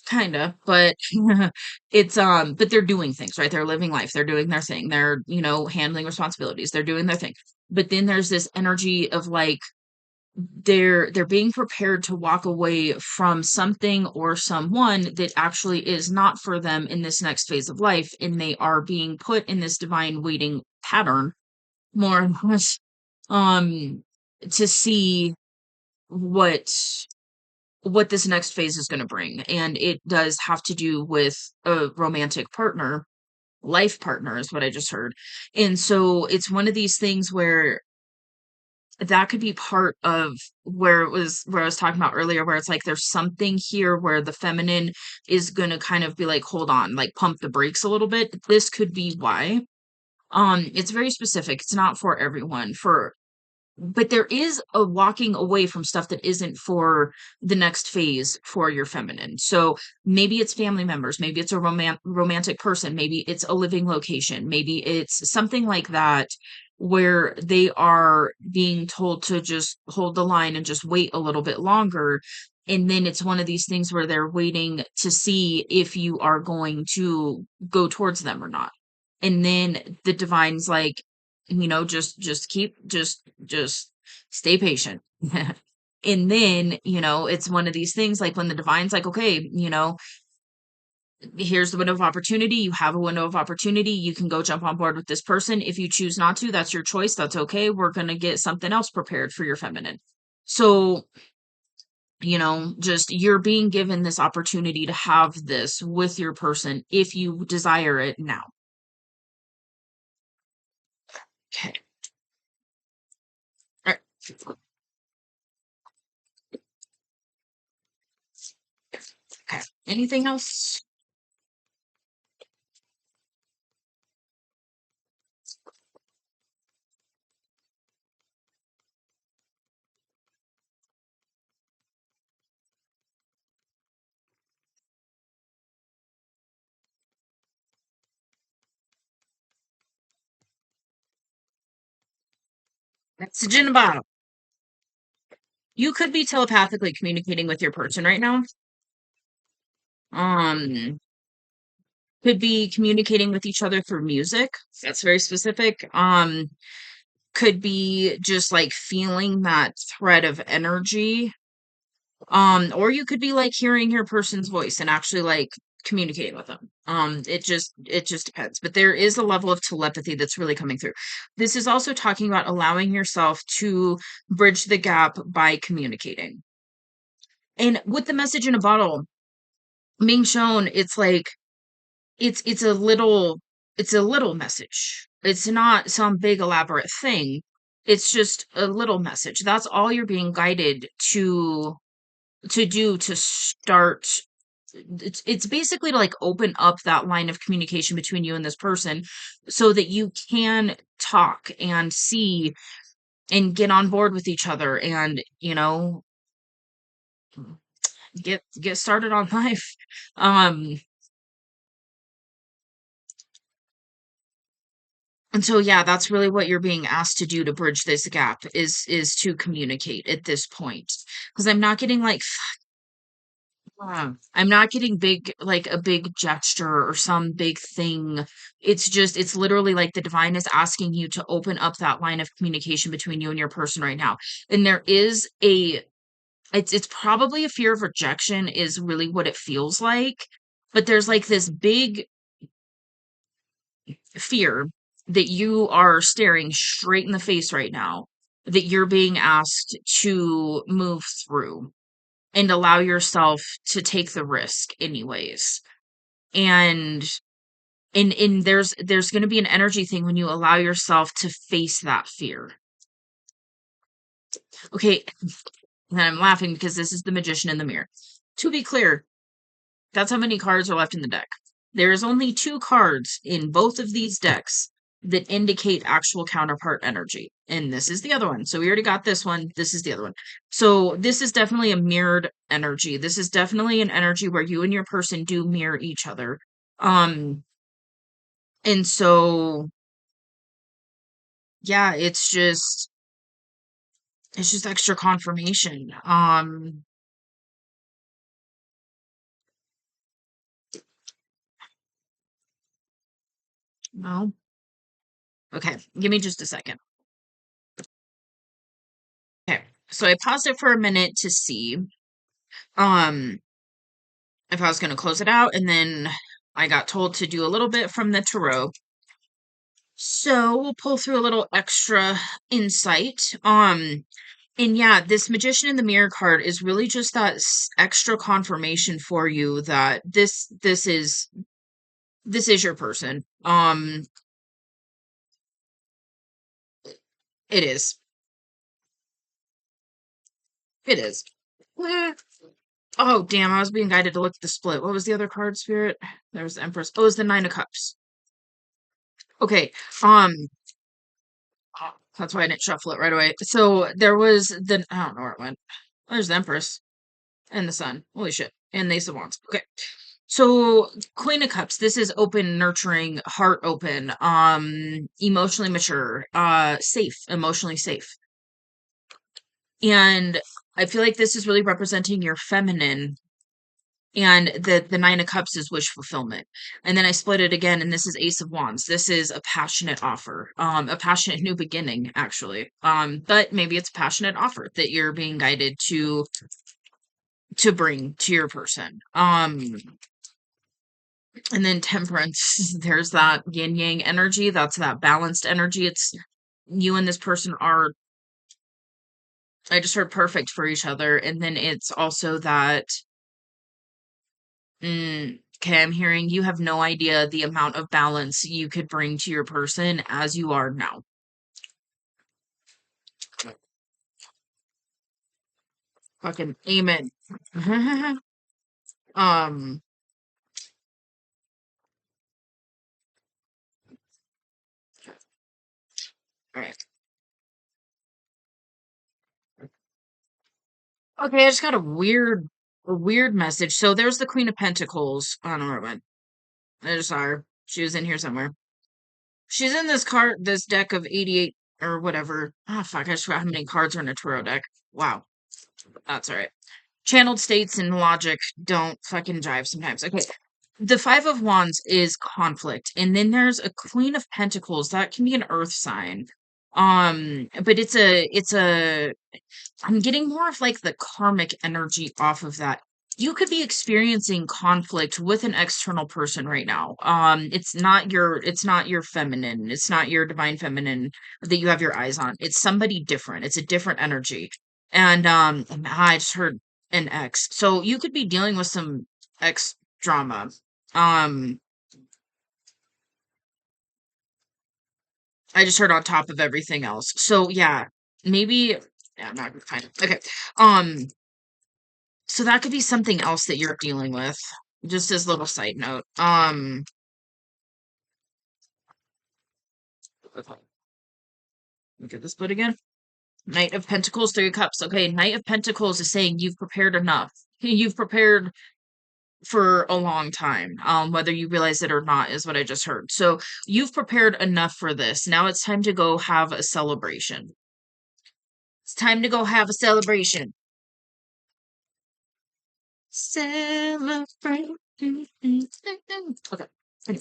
Kinda, but but they're doing things, right? They're living life. They're doing their thing. They're, handling responsibilities. They're doing their thing. But then there's this energy of like they're being prepared to walk away from something or someone that actually is not for them in this next phase of life, and they are being put in this divine waiting pattern more or less um to see what this next phase is going to bring. And it does have to do with a romantic partner, life partner is what I just heard. And so it's one of these things where that could be part of where I was talking about earlier, where it's like there's something here where the feminine is going to kind of be like, hold on, like pump the brakes a little bit. This could be why. It's very specific. It's not for everyone. But there is a walking away from stuff that isn't for the next phase for your feminine. So maybe it's family members, maybe it's a romantic person, maybe it's a living location, maybe it's something like that where they are being told to just hold the line and just wait a little bit longer. And then it's one of these things where they're waiting to see if you are going to go towards them or not. And then the divine's like, just keep, just Stay patient. And then, it's one of these things like when the divine's like, okay, here's the window of opportunity. You have a window of opportunity. You can go jump on board with this person. If you choose not to, that's your choice. That's okay. We're going to get something else prepared for your feminine. So, just you're being given this opportunity to have this with your person if you desire it now. Okay. All right. Okay. Anything else? Message in a bottle. You could be telepathically communicating with your person right now. Um, could be communicating with each other through music. That's very specific. Could be just like feeling that thread of energy. Or you could be like hearing your person's voice and actually like communicating with them. It just depends. But there is a level of telepathy that's really coming through. This is also talking about allowing yourself to bridge the gap by communicating. And with the message in a bottle being shown, it's like it's a little message. It's not some big elaborate thing. It's just a little message. That's all you're being guided to do to start. It's basically to like open up that line of communication between you and this person so that you can talk and see and get on board with each other and get started on life. um And so, yeah, that's really what you're being asked to do to bridge this gap is to communicate at this point. Because I'm not getting like I'm not getting big like a big gesture or some big thing. It's literally like the divine is asking you to open up that line of communication between you and your person right now. And there is it's probably a fear of rejection is really what it feels like. But there's like this big fear that you are staring straight in the face right now that you're being asked to move through and allow yourself to take the risk anyways. And there's going to be an energy thing when you allow yourself to face that fear. Okay, and I'm laughing because this is the magician in the mirror. To be clear, that's how many cards are left in the deck. There is only 2 cards in both of these decks that indicate actual counterpart energy. And this is the other one. So we already got this one. This is the other one. So this is definitely a mirrored energy. This is definitely an energy where you and your person do mirror each other. Um, and so yeah, it's just extra confirmation. No. Okay, give me just a second. Okay. So I paused it for a minute to see. Um, if I was going to close it out, and then I got told to do a little bit from the tarot. So we'll pull through a little extra insight. And yeah, this Magician in the Mirror card is really just that extra confirmation for you that this is your person. It is. It is. Eh. Oh, damn, I was being guided to look at the split. What was the other card, Spirit? There was the Empress. Oh, it was the Nine of Cups. Okay. That's why I didn't shuffle it right away. So there was I don't know where it went. There's the Empress and the Sun. Holy shit. And the Ace of Wands. Okay. So Queen of Cups, this is open, nurturing, heart open, emotionally mature, safe, emotionally safe. And I feel like this is really representing your feminine And the Nine of Cups is wish fulfillment. And then I split it again, and this is Ace of Wands. This is a passionate offer, a passionate new beginning, actually. But maybe it's a passionate offer that you're being guided to bring to your person. And then Temperance, there's that yin yang energy. That's that balanced energy. It's you and this person are, I just heard, perfect for each other. And then it's also that, okay, I'm hearing you have no idea the amount of balance you could bring to your person as you are now. Fucking amen. um, all right. Okay, I just got a weird message. So there's the Queen of Pentacles. I don't know where it went. I just saw her. She was in here somewhere. She's in this card, this deck of 88 or whatever. Ah, fuck, I just forgot how many cards are in a tarot deck. Wow. That's all right. Channeled states and logic don't fucking jive sometimes. Okay. The Five of Wands is conflict. And then there's a Queen of Pentacles. That can be an earth sign. But it's a I'm getting more of like the karmic energy off of that. You could be experiencing conflict with an external person right now. It's not your feminine, it's not your divine feminine that you have your eyes on. It's somebody different. It's a different energy. And I just heard an ex. So you could be dealing with some ex drama. Um, I just heard on top of everything else. So yeah, maybe yeah, I'm not gonna find it. Okay. Um, So that could be something else that you're dealing with. Just as a little side note. Look at this split again. Knight of Pentacles, Three of Cups. Okay, Knight of Pentacles is saying you've prepared enough. You've prepared for a long time. Whether you realize it or not is what I just heard. So you've prepared enough for this. Now it's time to go have a celebration. It's time to go have a celebration. Celebrate. Okay. Okay.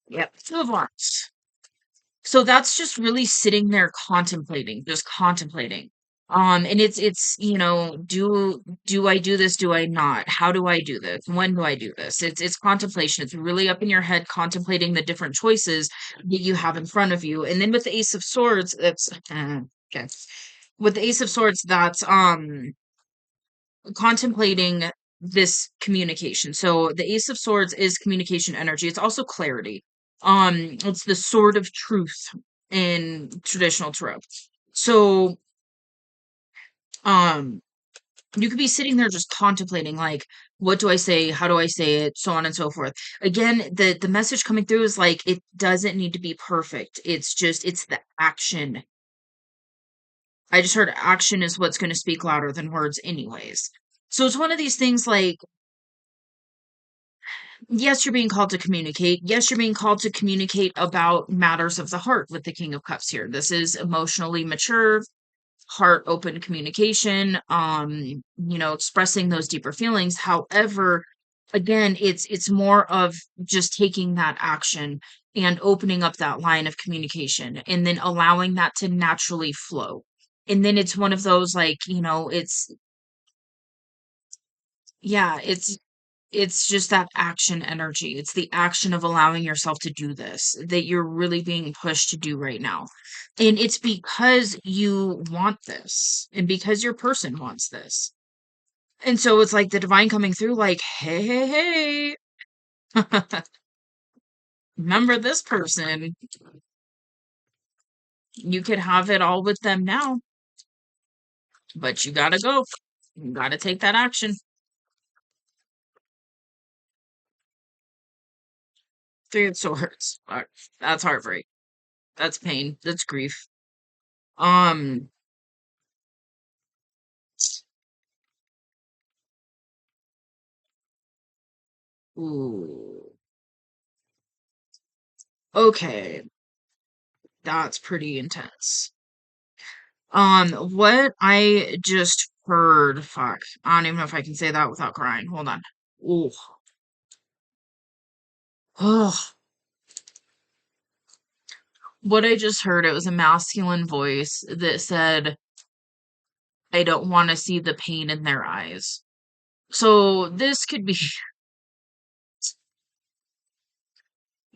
Yep. Two of Wands. So that's just really sitting there contemplating, just contemplating. And it's, do I do this? Do I not? How do I do this? When do I do this? It's contemplation. It's really up in your head contemplating the different choices that you have in front of you. And then with the Ace of Swords, it's okay. With the Ace of Swords, that's contemplating this communication. So the Ace of Swords is communication energy. It's also clarity. It's the sword of truth in traditional tarot. So, um, you could be sitting there just contemplating, like, what do I say? How do I say it? So on and so forth. Again, the message coming through is like it doesn't need to be perfect. It's the action. I just heard action is what's going to speak louder than words, anyways. So it's one of these things like yes, you're being called to communicate. Yes, you're being called to communicate about matters of the heart with the King of Cups here. This is emotionally mature, heart open communication, expressing those deeper feelings. However, again, it's more of just taking that action and opening up that line of communication and then allowing that to naturally flow. And then it's one of those like, it's yeah, it's just that action energy. It's the action of allowing yourself to do this that you're really being pushed to do right now. And it's because you want this and because your person wants this. And so it's like the divine coming through, like, hey, hey, hey, remember this person. You could have it all with them now, but you gotta go. You gotta take that action. Three of Swords. Fuck. That's heartbreak. That's pain. That's grief. Um, ooh. Okay, that's pretty intense. What I just heard, fuck, I don't even know if I can say that without crying. Hold on. Ooh. Ugh. What I just heard, it was a masculine voice that said, I don't want to see the pain in their eyes. So this could be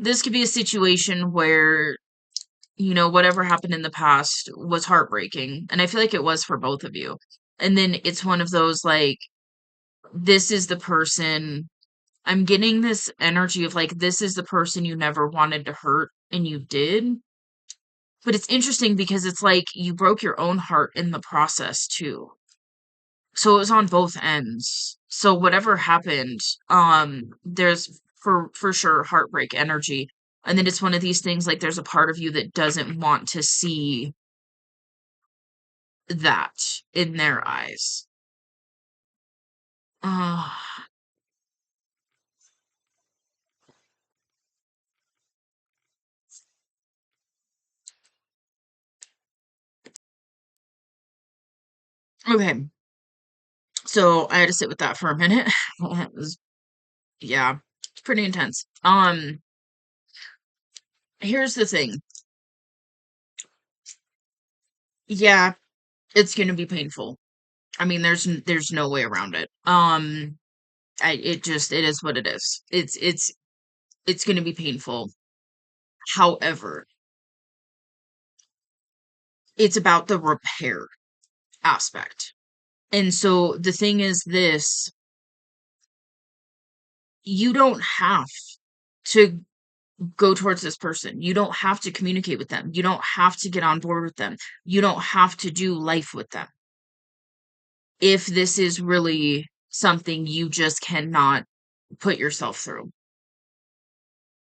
a situation where, whatever happened in the past was heartbreaking. And I feel like it was for both of you. And then it's one of those like, this is the person, I'm getting this energy of like, this is the person you never wanted to hurt and you did. But it's interesting because it's like you broke your own heart in the process too. So it was on both ends. So whatever happened, there's for sure heartbreak energy. And then it's one of these things like there's a part of you that doesn't want to see that in their eyes. Uh, okay. So I had to sit with that for a minute. It was, yeah, it's pretty intense. Here's the thing. Yeah, it's gonna be painful. I mean, there's no way around it. It is what it is. It's gonna be painful. However, it's about the repair aspect. And so the thing is this, you don't have to go towards this person. You don't have to communicate with them. You don't have to get on board with them. You don't have to do life with them. If this is really something you just cannot put yourself through.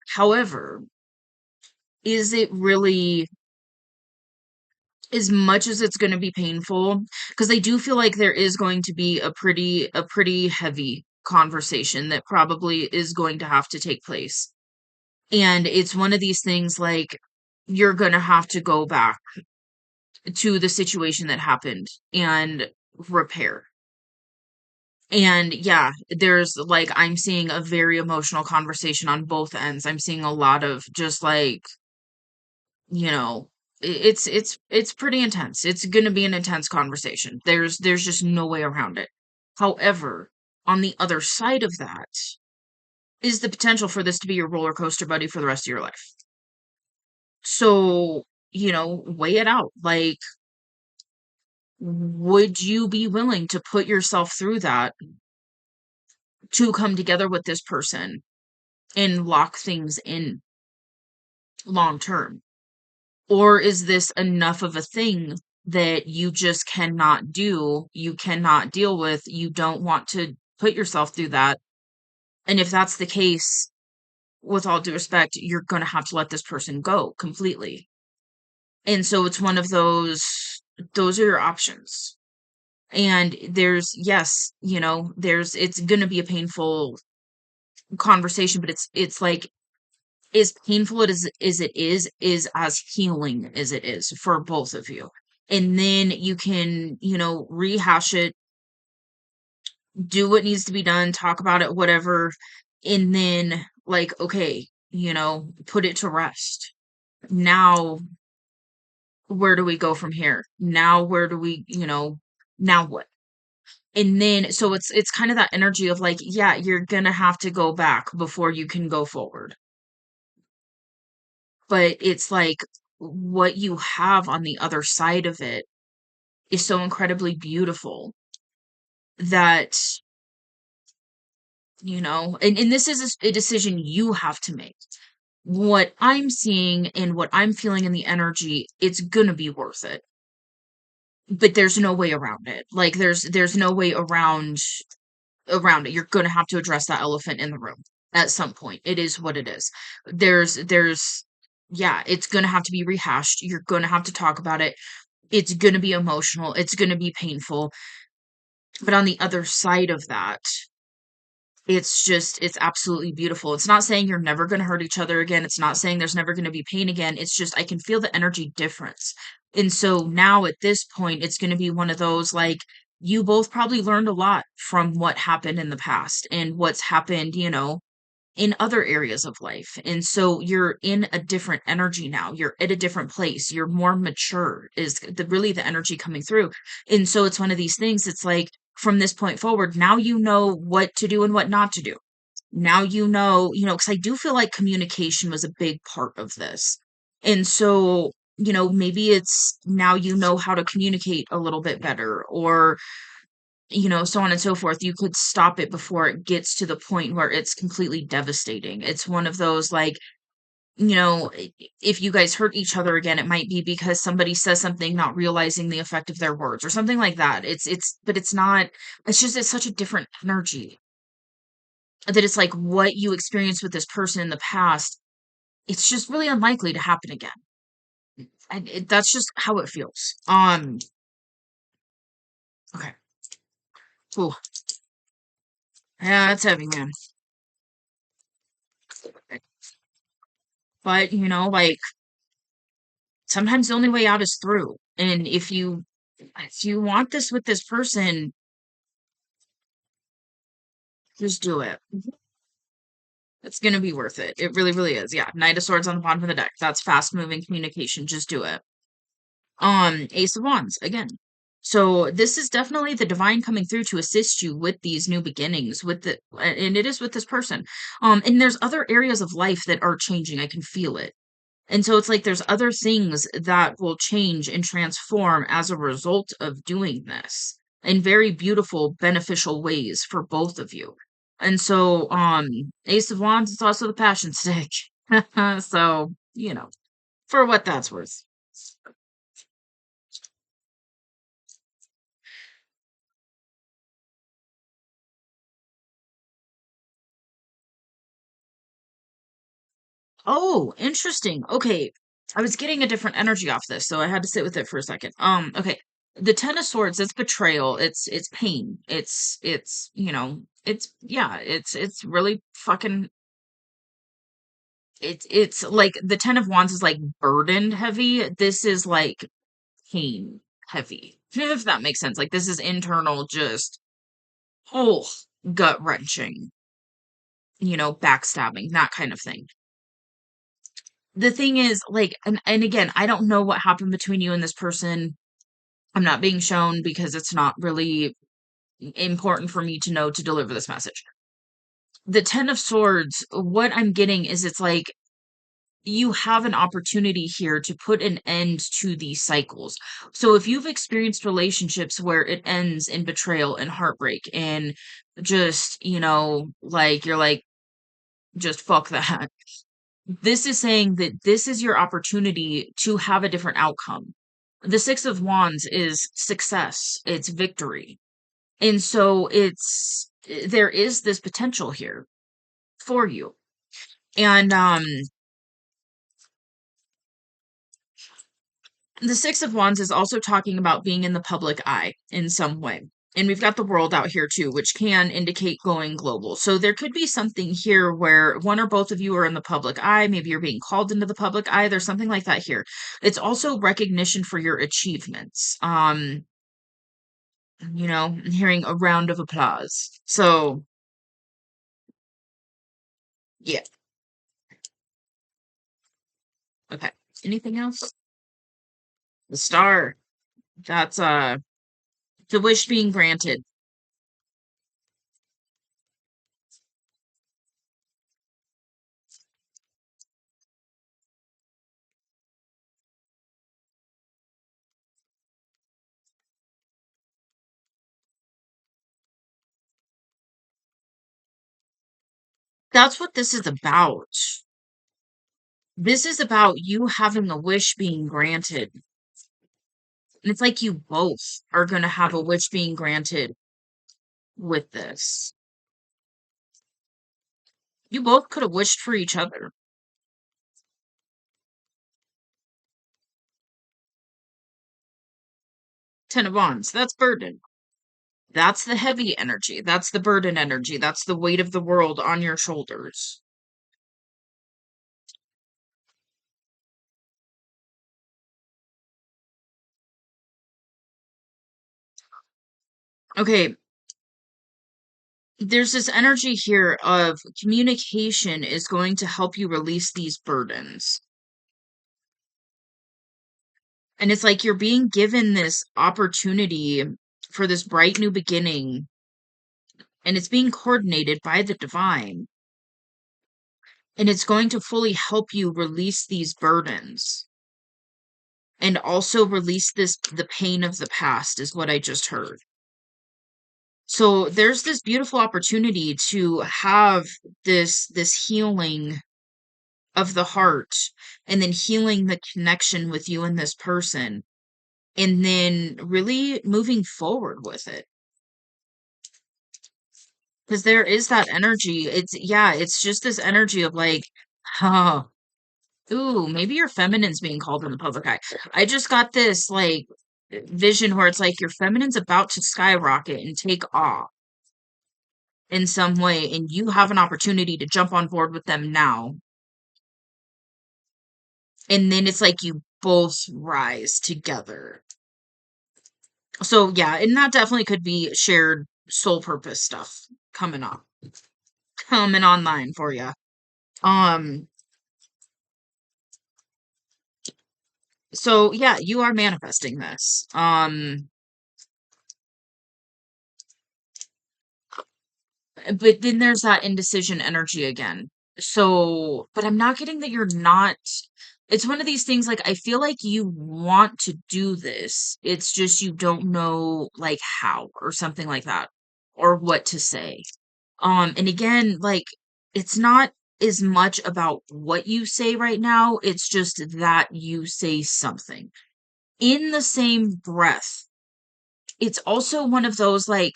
However, is it really as much as it's going to be painful? Because I do feel like there is going to be a pretty heavy conversation that probably is going to have to take place. And it's one of these things like you're going to have to go back to the situation that happened and repair. And yeah, there's like I'm seeing a very emotional conversation on both ends. I'm seeing a lot of just like, you know, it's pretty intense. It's going to be an intense conversation. There's just no way around it. However, on the other side of that is the potential for this to be your roller coaster buddy for the rest of your life. So, weigh it out. Like, would you be willing to put yourself through that to come together with this person and lock things in long term? Or is this enough of a thing that you just cannot do, you cannot deal with, you don't want to put yourself through that? And if that's the case, with all due respect, you're going to have to let this person go completely. And so it's one of those are your options. And yes, it's going to be a painful conversation, but it's like as painful as it is as healing as it is for both of you. And then you can, rehash it, do what needs to be done, talk about it, whatever. And then, like, okay, put it to rest. Now, where do we go from here? Now, where do we, now what? And then, so it's kind of that energy of like, yeah, you're gonna have to go back before you can go forward. But it's like what you have on the other side of it is so incredibly beautiful that, and this is a decision you have to make. What I'm seeing and what I'm feeling in the energy, it's gonna be worth it. But there's no way around it. Like there's no way around it. You're gonna have to address that elephant in the room at some point. It is what it is. There's yeah, it's gonna have to be rehashed. You're gonna have to talk about it. It's gonna be emotional. It's gonna be painful. But on the other side of that, it's absolutely beautiful. It's not saying you're never gonna hurt each other again. It's not saying there's never gonna be pain again. It's just I can feel the energy difference. And so now at this point, it's gonna be one of those like you both probably learned a lot from what happened in the past and what's happened, in other areas of life. And so you're in a different energy now. You're at a different place. You're more mature is really the energy coming through. And so it's one of these things. It's like from this point forward, now you know what to do and what not to do. Now because I do feel like communication was a big part of this. And so, maybe it's now how to communicate a little bit better, or so on and so forth. You could stop it before it gets to the point where it's completely devastating. It's one of those, like, if you guys hurt each other again, it might be because somebody says something not realizing the effect of their words or something like that. But it's not, it's such a different energy that it's like what you experienced with this person in the past, it's just really unlikely to happen again. And that's just how it feels. Okay. Ooh. Yeah, that's heavy, man. But, like, sometimes the only way out is through. And if you want this with this person, just do it. It's gonna be worth it. It really, really is. Yeah. Knight of Swords on the bottom of the deck. That's fast moving communication. Just do it. Ace of Wands again. So this is definitely the divine coming through to assist you with these new beginnings, and it is with this person. And there's other areas of life that are changing. I can feel it. And so it's like there's other things that will change and transform as a result of doing this in very beautiful, beneficial ways for both of you. And so, Ace of Wands is also the passion stick. So, for what that's worth. Oh, interesting. Okay. I was getting a different energy off this, so I had to sit with it for a second. Okay. The Ten of Swords, it's betrayal, it's pain. It's really fucking it's like the Ten of Wands is like burdened heavy. This is like pain heavy. If that makes sense. Like this is internal, just oh, gut wrenching, backstabbing, that kind of thing. The thing is, like, and again, I don't know what happened between you and this person. I'm not being shown because it's not really important for me to know to deliver this message. The Ten of Swords, what I'm getting is it's like you have an opportunity here to put an end to these cycles. So if you've experienced relationships where it ends in betrayal and heartbreak and just, like you're like, just fuck that. This is saying that this is your opportunity to have a different outcome. The Six of Wands is success, it's victory. And so there is this potential here for you. And the Six of Wands is also talking about being in the public eye in some way. And we've got the world out here too, which can indicate going global. So there could be something here where one or both of you are in the public eye. Maybe you're being called into the public eye. There's something like that here. It's also recognition for your achievements. Hearing a round of applause. So yeah. Okay. Anything else? The star. That's the wish being granted. That's what this is about. This is about you having a wish being granted. And it's like you both are going to have a wish being granted with this. You both could have wished for each other. Ten of Wands, that's burden. That's the heavy energy. That's the burden energy. That's the weight of the world on your shoulders. Okay, there's this energy here of communication is going to help you release these burdens. And it's like you're being given this opportunity for this bright new beginning, and it's being coordinated by the divine. And it's going to fully help you release these burdens and also release the pain of the past, is what I just heard. So there's this beautiful opportunity to have this healing of the heart, and then healing the connection with you and this person, and then really moving forward with it. Because there is that energy. It's just this energy of like, oh, ooh, maybe your feminine's being called in the public eye. I just got this like vision where it's like your feminine's about to skyrocket and take off in some way, and you have an opportunity to jump on board with them now. And then it's like you both rise together. So yeah, and that definitely could be shared soul purpose stuff coming up, coming online for you. Um, so yeah, you are manifesting this. But then there's that indecision energy again. So, but I'm not getting that you're not. It's one of these things like I feel like you want to do this. It's just you don't know like how or something like that or what to say. And again, like it's not as much about what you say right now, it's just that you say something. In the same breath, it's also one of those like,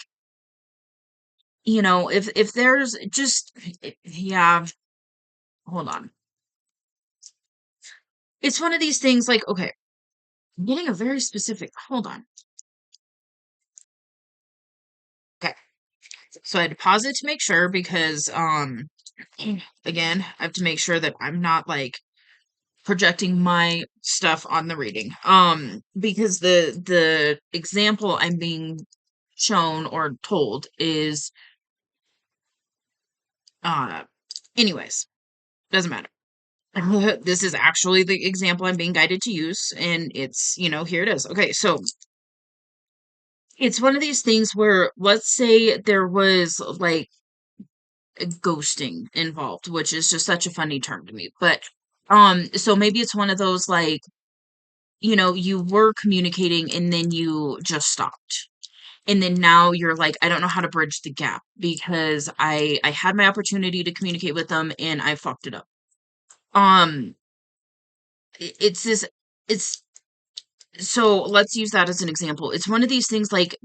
if there's just yeah, hold on. It's one of these things like, okay, I'm getting a very specific, hold on. Okay. So I had to pause it to make sure because again, I have to make sure that I'm not like projecting my stuff on the reading. Because the example I'm being shown or told is uh anyways, doesn't matter. This is actually the example I'm being guided to use, and it's, here it is. Okay, so it's one of these things where let's say there was like ghosting involved, which is just such a funny term to me. But so maybe it's one of those like, you were communicating and then you just stopped. And then now you're like, I don't know how to bridge the gap because I had my opportunity to communicate with them and I fucked it up. Um it's this it's so let's use that as an example. It's one of these things like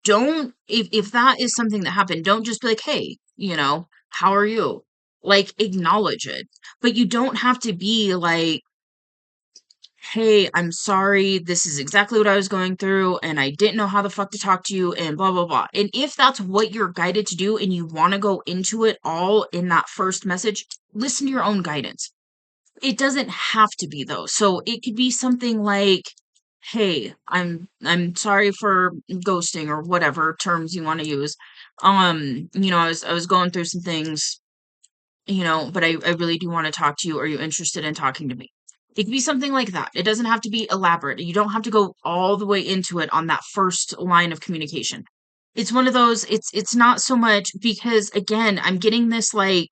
don't if that is something that happened, don't just be like, "Hey, how are you?" Like acknowledge it. But you don't have to be like, "Hey, I'm sorry. This is exactly what I was going through and I didn't know how the fuck to talk to you and blah blah blah." And if that's what you're guided to do and you want to go into it all in that first message, listen to your own guidance. It doesn't have to be though. So it could be something like, "Hey, I'm sorry for ghosting," or whatever terms you want to use. I was going through some things, but I really do want to talk to you. Are you interested in talking to me? It could be something like that. It doesn't have to be elaborate. You don't have to go all the way into it on that first line of communication. It's one of those, it's not so much because again, I'm getting this like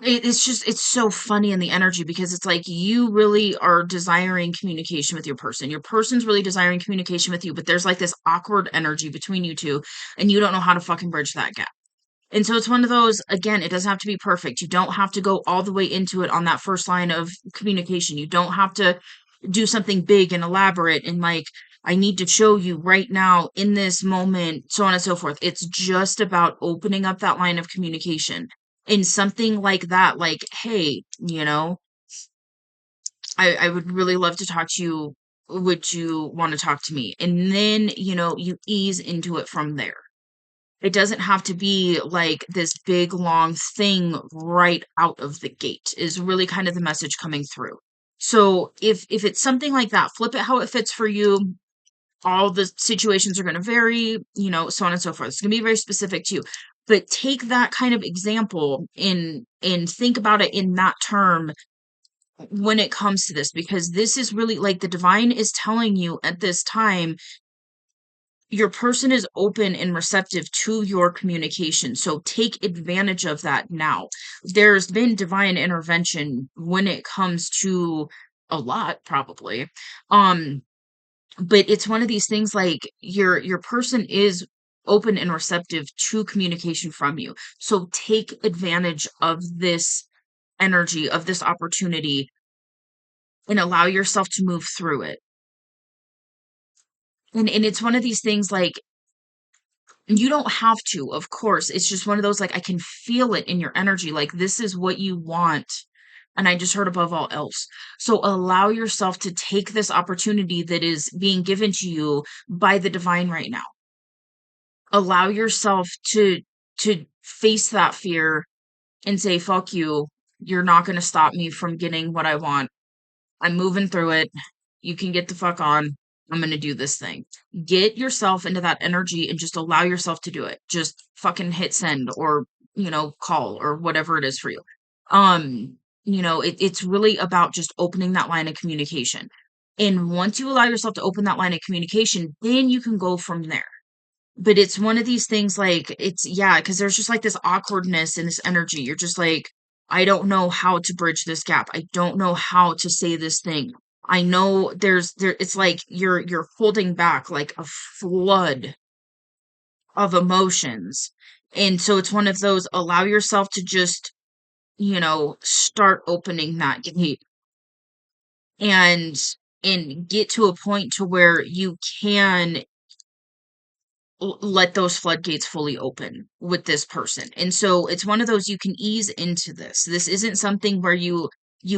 it's so funny in the energy because it's like you really are desiring communication with your person. Your person's really desiring communication with you, but there's like this awkward energy between you two, and you don't know how to fucking bridge that gap. And so it's one of those, again, it doesn't have to be perfect. You don't have to go all the way into it on that first line of communication. You don't have to do something big and elaborate and like, I need to show you right now in this moment, so on and so forth. It's just about opening up that line of communication in something like that. Like, hey, I would really love to talk to you. Would you want to talk to me? And then, you ease into it from there. It doesn't have to be like this big long thing right out of the gate, is really kind of the message coming through. So if it's something like that, flip it how it fits for you. All the situations are going to vary, so on and so forth. It's going to be very specific to you. But take that kind of example and think about it in that term when it comes to this, because this is really like the divine is telling you at this time your person is open and receptive to your communication. So take advantage of that now. There's been divine intervention when it comes to a lot, probably. But it's one of these things like your person is open and receptive to communication from you. So take advantage of this energy, of this opportunity, and allow yourself to move through it. And it's one of these things like you don't have to, of course. It's just one of those like I can feel it in your energy. Like this is what you want. And I just heard above all else. So allow yourself to take this opportunity that is being given to you by the divine right now. Allow yourself to face that fear and say, fuck you. You're not going to stop me from getting what I want. I'm moving through it. You can get the fuck on. I'm going to do this thing. Get yourself into that energy and just allow yourself to do it. Just fucking hit send or, call or whatever it is for you. It's really about just opening that line of communication. And once you allow yourself to open that line of communication, then you can go from there. But it's one of these things like yeah, because there's just like this awkwardness in this energy. You're just like, I don't know how to bridge this gap. I don't know how to say this thing. I know it's like you're holding back like a flood of emotions. And so it's one of those, allow yourself to just, start opening that gate and get to a point to where you can let those floodgates fully open with this person. And so it's one of those, you can ease into this. This isn't something where you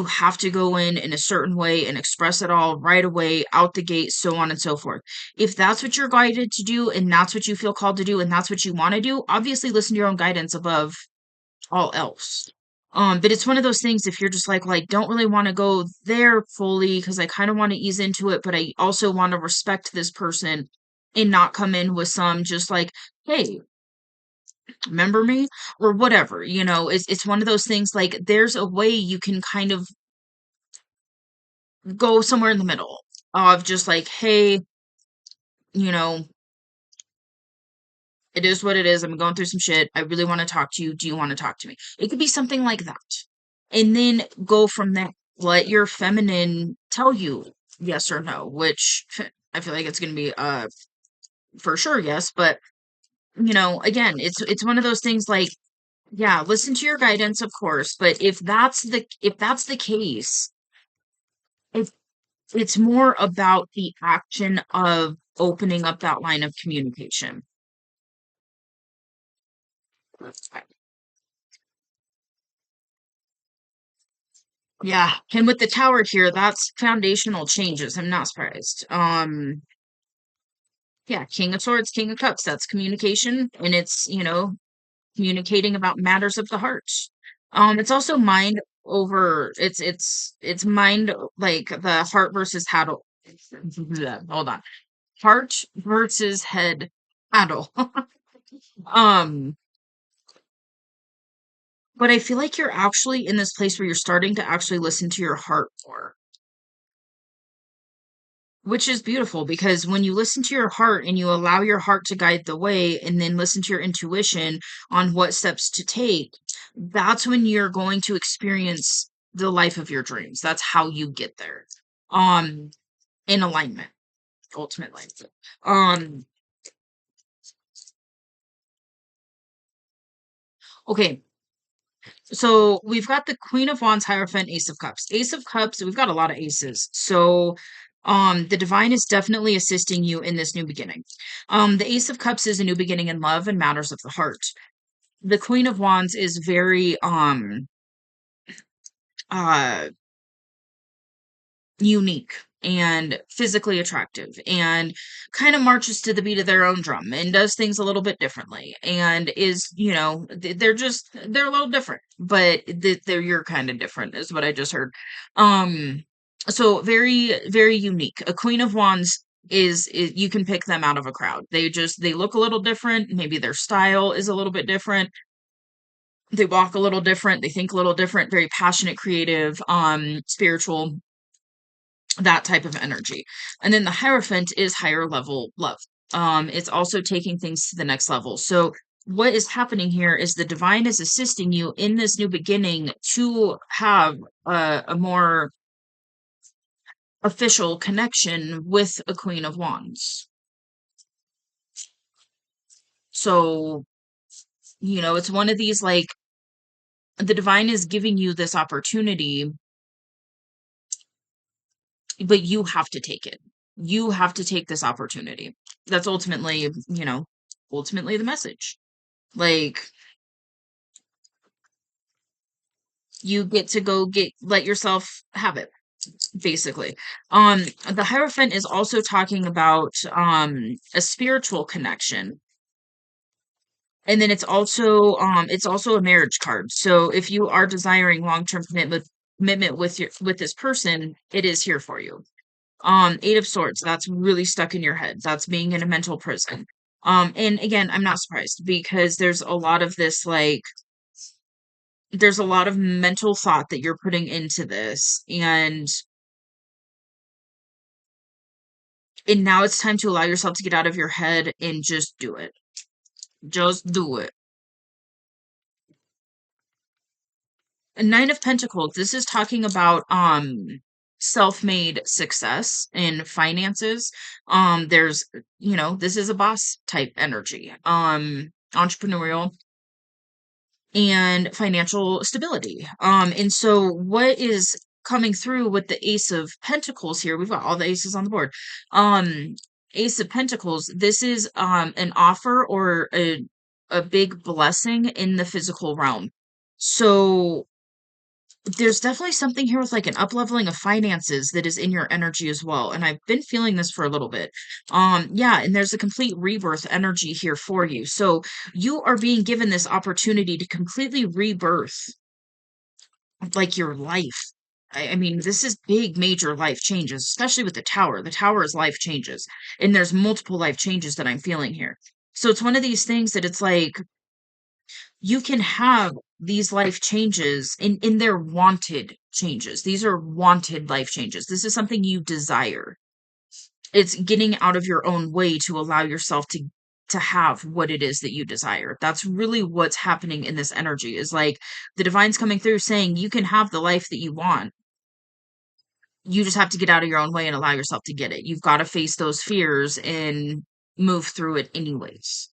have to go in a certain way and express it all right away out the gate, so on and so forth. If that's what you're guided to do and that's what you feel called to do and that's what you want to do, obviously listen to your own guidance above all else. But it's one of those things, if you're just like, well, I don't really want to go there fully because I kind of want to ease into it, but I also want to respect this person and not come in with some just like, hey, remember me? Or whatever, it's one of those things like there's a way you can kind of go somewhere in the middle of just like, hey, you know, it is what it is. I'm going through some shit. I really want to talk to you. Do you want to talk to me? It could be something like that. And then go from there. Let your feminine tell you yes or no, which I feel like it's going to be for sure yes, but again, it's one of those things like, yeah, listen to your guidance, of course, but if that's the case, if it's more about the action of opening up that line of communication. Yeah, and with the tower here, that's foundational changes. I'm not surprised. Yeah, King of Swords, King of Cups, that's communication, and it's, communicating about matters of the heart. It's also mind over it's mind like the heart versus paddle. Hold on. Heart versus head paddle. Um, but I feel like you're actually in this place where you're starting to actually listen to your heart more. Which is beautiful because when you listen to your heart and you allow your heart to guide the way and then listen to your intuition on what steps to take, that's when you're going to experience the life of your dreams. That's how you get there. Um, in alignment, ultimately. Um, okay, so we've got the Queen of Wands, Hierophant, Ace of Cups. Ace of Cups, we've got a lot of aces. So the divine is definitely assisting you in this new beginning. The Ace of Cups is a new beginning in love and matters of the heart. The Queen of Wands is very uh unique and physically attractive and kind of marches to the beat of their own drum and does things a little bit differently and is they're a little different, but they're you're kind of different is what I just heard. um So very, very unique. A Queen of Wands is you can pick them out of a crowd. They look a little different. Maybe their style is a little bit different. They walk a little different. They think a little different. Very passionate, creative, spiritual, that type of energy. And then the Hierophant is higher level love. It's also taking things to the next level. So what is happening here is the divine is assisting you in this new beginning to have a more official connection with a Queen of Wands. So, it's one of these like the divine is giving you this opportunity, but you have to take it. You have to take this opportunity. That's ultimately the message. Like, you get to go let yourself have it, basically. The Hierophant is also talking about a spiritual connection. And then it's also a marriage card. So if you are desiring long-term commitment with this person, it is here for you. Eight of Swords, that's really stuck in your head. That's being in a mental prison. And again, I'm not surprised because there's a lot of mental thought that you're putting into this, and now it's time to allow yourself to get out of your head and just do it. Just do it. A Nine of Pentacles, this is talking about self-made success in finances. There's, this is a boss type energy. Entrepreneurial and financial stability. And so what is coming through with the Ace of Pentacles here, we've got all the aces on the board. Um, Ace of Pentacles, this is an offer or a big blessing in the physical realm. So there's definitely something here with like an up-leveling of finances that is in your energy as well. And I've been feeling this for a little bit. Yeah, and there's a complete rebirth energy here for you. So you are being given this opportunity to completely rebirth like your life. I mean, this is big, major life changes, especially with the tower. The tower is life changes, and there's multiple life changes that I'm feeling here. So it's one of these things that it's like you can have these life changes in their wanted changes. These are wanted life changes. This is something you desire. It's getting out of your own way to allow yourself to have what it is that you desire. That's really what's happening in this energy is like the divine's coming through saying you can have the life that you want. You just have to get out of your own way and allow yourself to get it. You've got to face those fears and move through it anyways.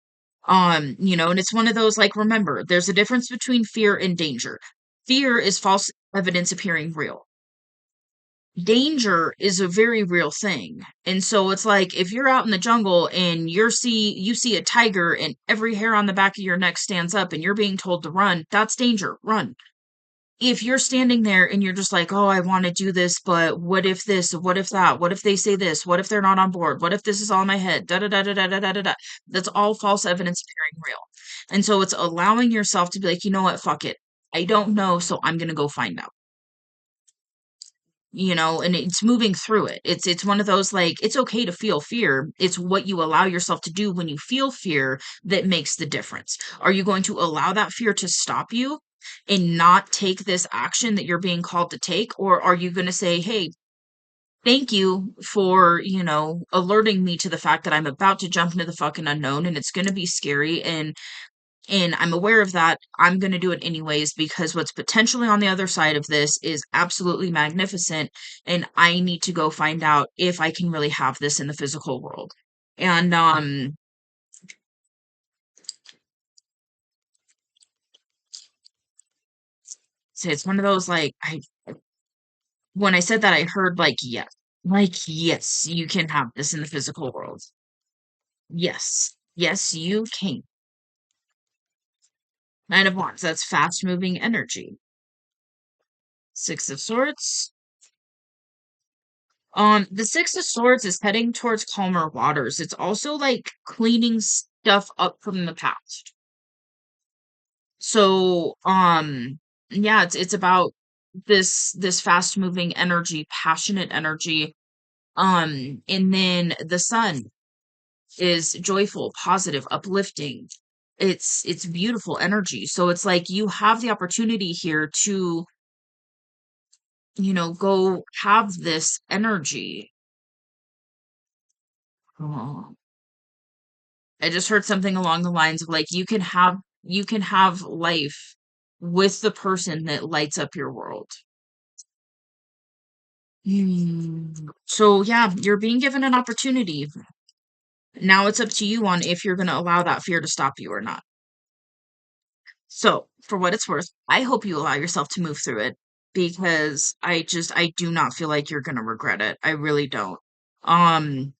And it's one of those like remember, there's a difference between fear and danger. Fear is false evidence appearing real. Danger is a very real thing. And so it's like if you're out in the jungle and you see a tiger and every hair on the back of your neck stands up and you're being told to run, that's danger. Run. If you're standing there and you're just like, "Oh, I want to do this, but what if this? What if that? What if they say this? What if they're not on board? What if this is all in my head?" Da da da da da da da da. Da. That's all false evidence appearing real. And so it's allowing yourself to be like, "You know what? Fuck it. I don't know, so I'm going to go find out." And it's moving through it. It's one of those like it's okay to feel fear. It's what you allow yourself to do when you feel fear that makes the difference. Are you going to allow that fear to stop you and not take this action that you're being called to take, or are you going to say, "Hey, thank you for, alerting me to the fact that I'm about to jump into the fucking unknown and it's going to be scary and I'm aware of that. I'm going to do it anyways because what's potentially on the other side of this is absolutely magnificent. And I need to go find out if I can really have this in the physical world." And so it's one of those like when I said that I heard yes, you can have this in the physical world. Yes. Yes, you can. Nine of Wands, that's fast moving energy. Six of Swords. The Six of Swords is heading towards calmer waters. It's also like cleaning stuff up from the past. So, yeah, it's about this fast moving energy, passionate energy. And then the sun is joyful, positive, uplifting. It's beautiful energy. So it's like you have the opportunity here to, go have this energy. Oh, I just heard something along the lines of like you can have life with the person that lights up your world. So yeah, you're being given an opportunity. Now it's up to you on if you're going to allow that fear to stop you or not. So, for what it's worth, I hope you allow yourself to move through it because I do not feel like you're going to regret it. I really don't. Um,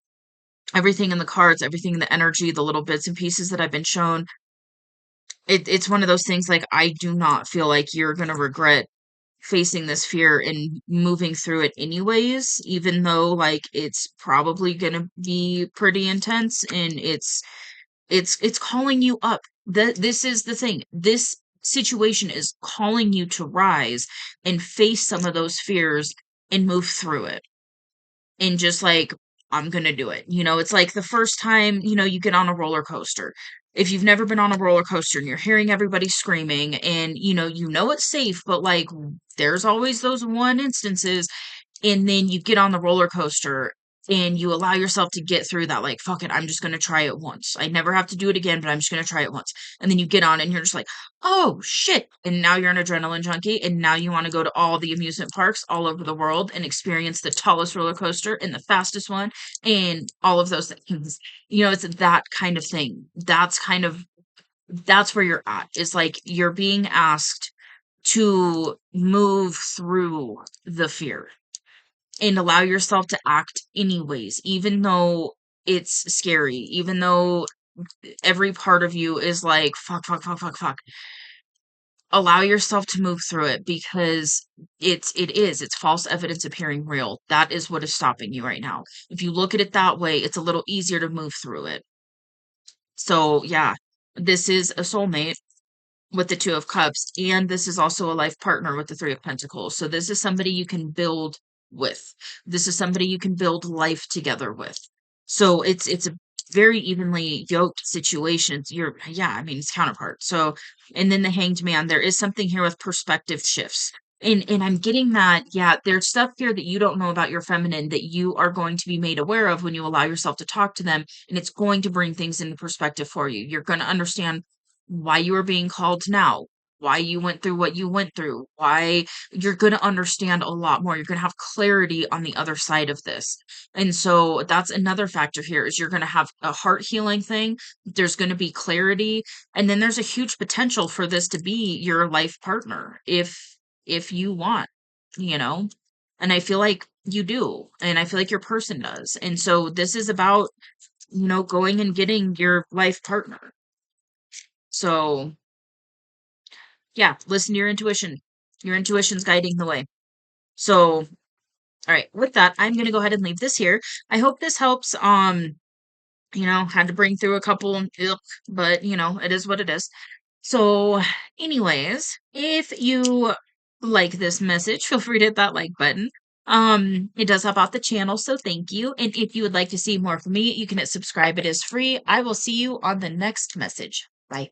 Everything in the cards, everything in the energy, the little bits and pieces that I've been shown, it's one of those things like I do not feel like you're going to regret facing this fear and moving through it anyways, even though like it's probably going to be pretty intense and it's calling you up. This is the thing. This situation is calling you to rise and face some of those fears and move through it. And just like, I'm gonna do it. It's like the first time, you get on a roller coaster. If you've never been on a roller coaster and you're hearing everybody screaming and you know it's safe, but like there's always those one instances and then you get on the roller coaster and you allow yourself to get through that like fuck it, I'm just going to try it once, I never have to do it again, but I'm just going to try it once. And then you get on and you're just like, oh shit, and now you're an adrenaline junkie and now you want to go to all the amusement parks all over the world and experience the tallest roller coaster and the fastest one and all of those things. It's that kind of thing. That's where you're at, is like you're being asked to move through the fear and allow yourself to act anyways, even though it's scary, even though every part of you is like, fuck, fuck, fuck, fuck, fuck. Allow yourself to move through it because it's false evidence appearing real. That is what is stopping you right now. If you look at it that way, it's a little easier to move through it. So yeah, this is a soulmate with the Two of Cups, and this is also a life partner with the Three of Pentacles. So this is somebody you can build with. This is somebody you can build life together with. So it's a very evenly yoked situation. I mean, it's counterpart. So, and then the Hanged Man, there is something here with perspective shifts. And I'm getting that, yeah, there's stuff here that you don't know about your feminine that you are going to be made aware of when you allow yourself to talk to them, and it's going to bring things into perspective for you. You're going to understand why you are being called now, why you went through what you went through, why you're going to understand a lot more. You're going to have clarity on the other side of this. And so that's another factor here, is you're going to have a heart healing thing. There's going to be clarity. And then there's a huge potential for this to be your life partner if you want, you know? And I feel like you do. And I feel like your person does. And so this is about, going and getting your life partner. So, yeah, listen to your intuition. Your intuition's guiding the way. So, all right, with that, I'm going to go ahead and leave this here. I hope this helps. Had to bring through a couple, ugh, but it is what it is. So, anyways, if you like this message, feel free to hit that like button. It does help out the channel, so thank you. And if you would like to see more from me, you can hit subscribe. It is free. I will see you on the next message. Bye.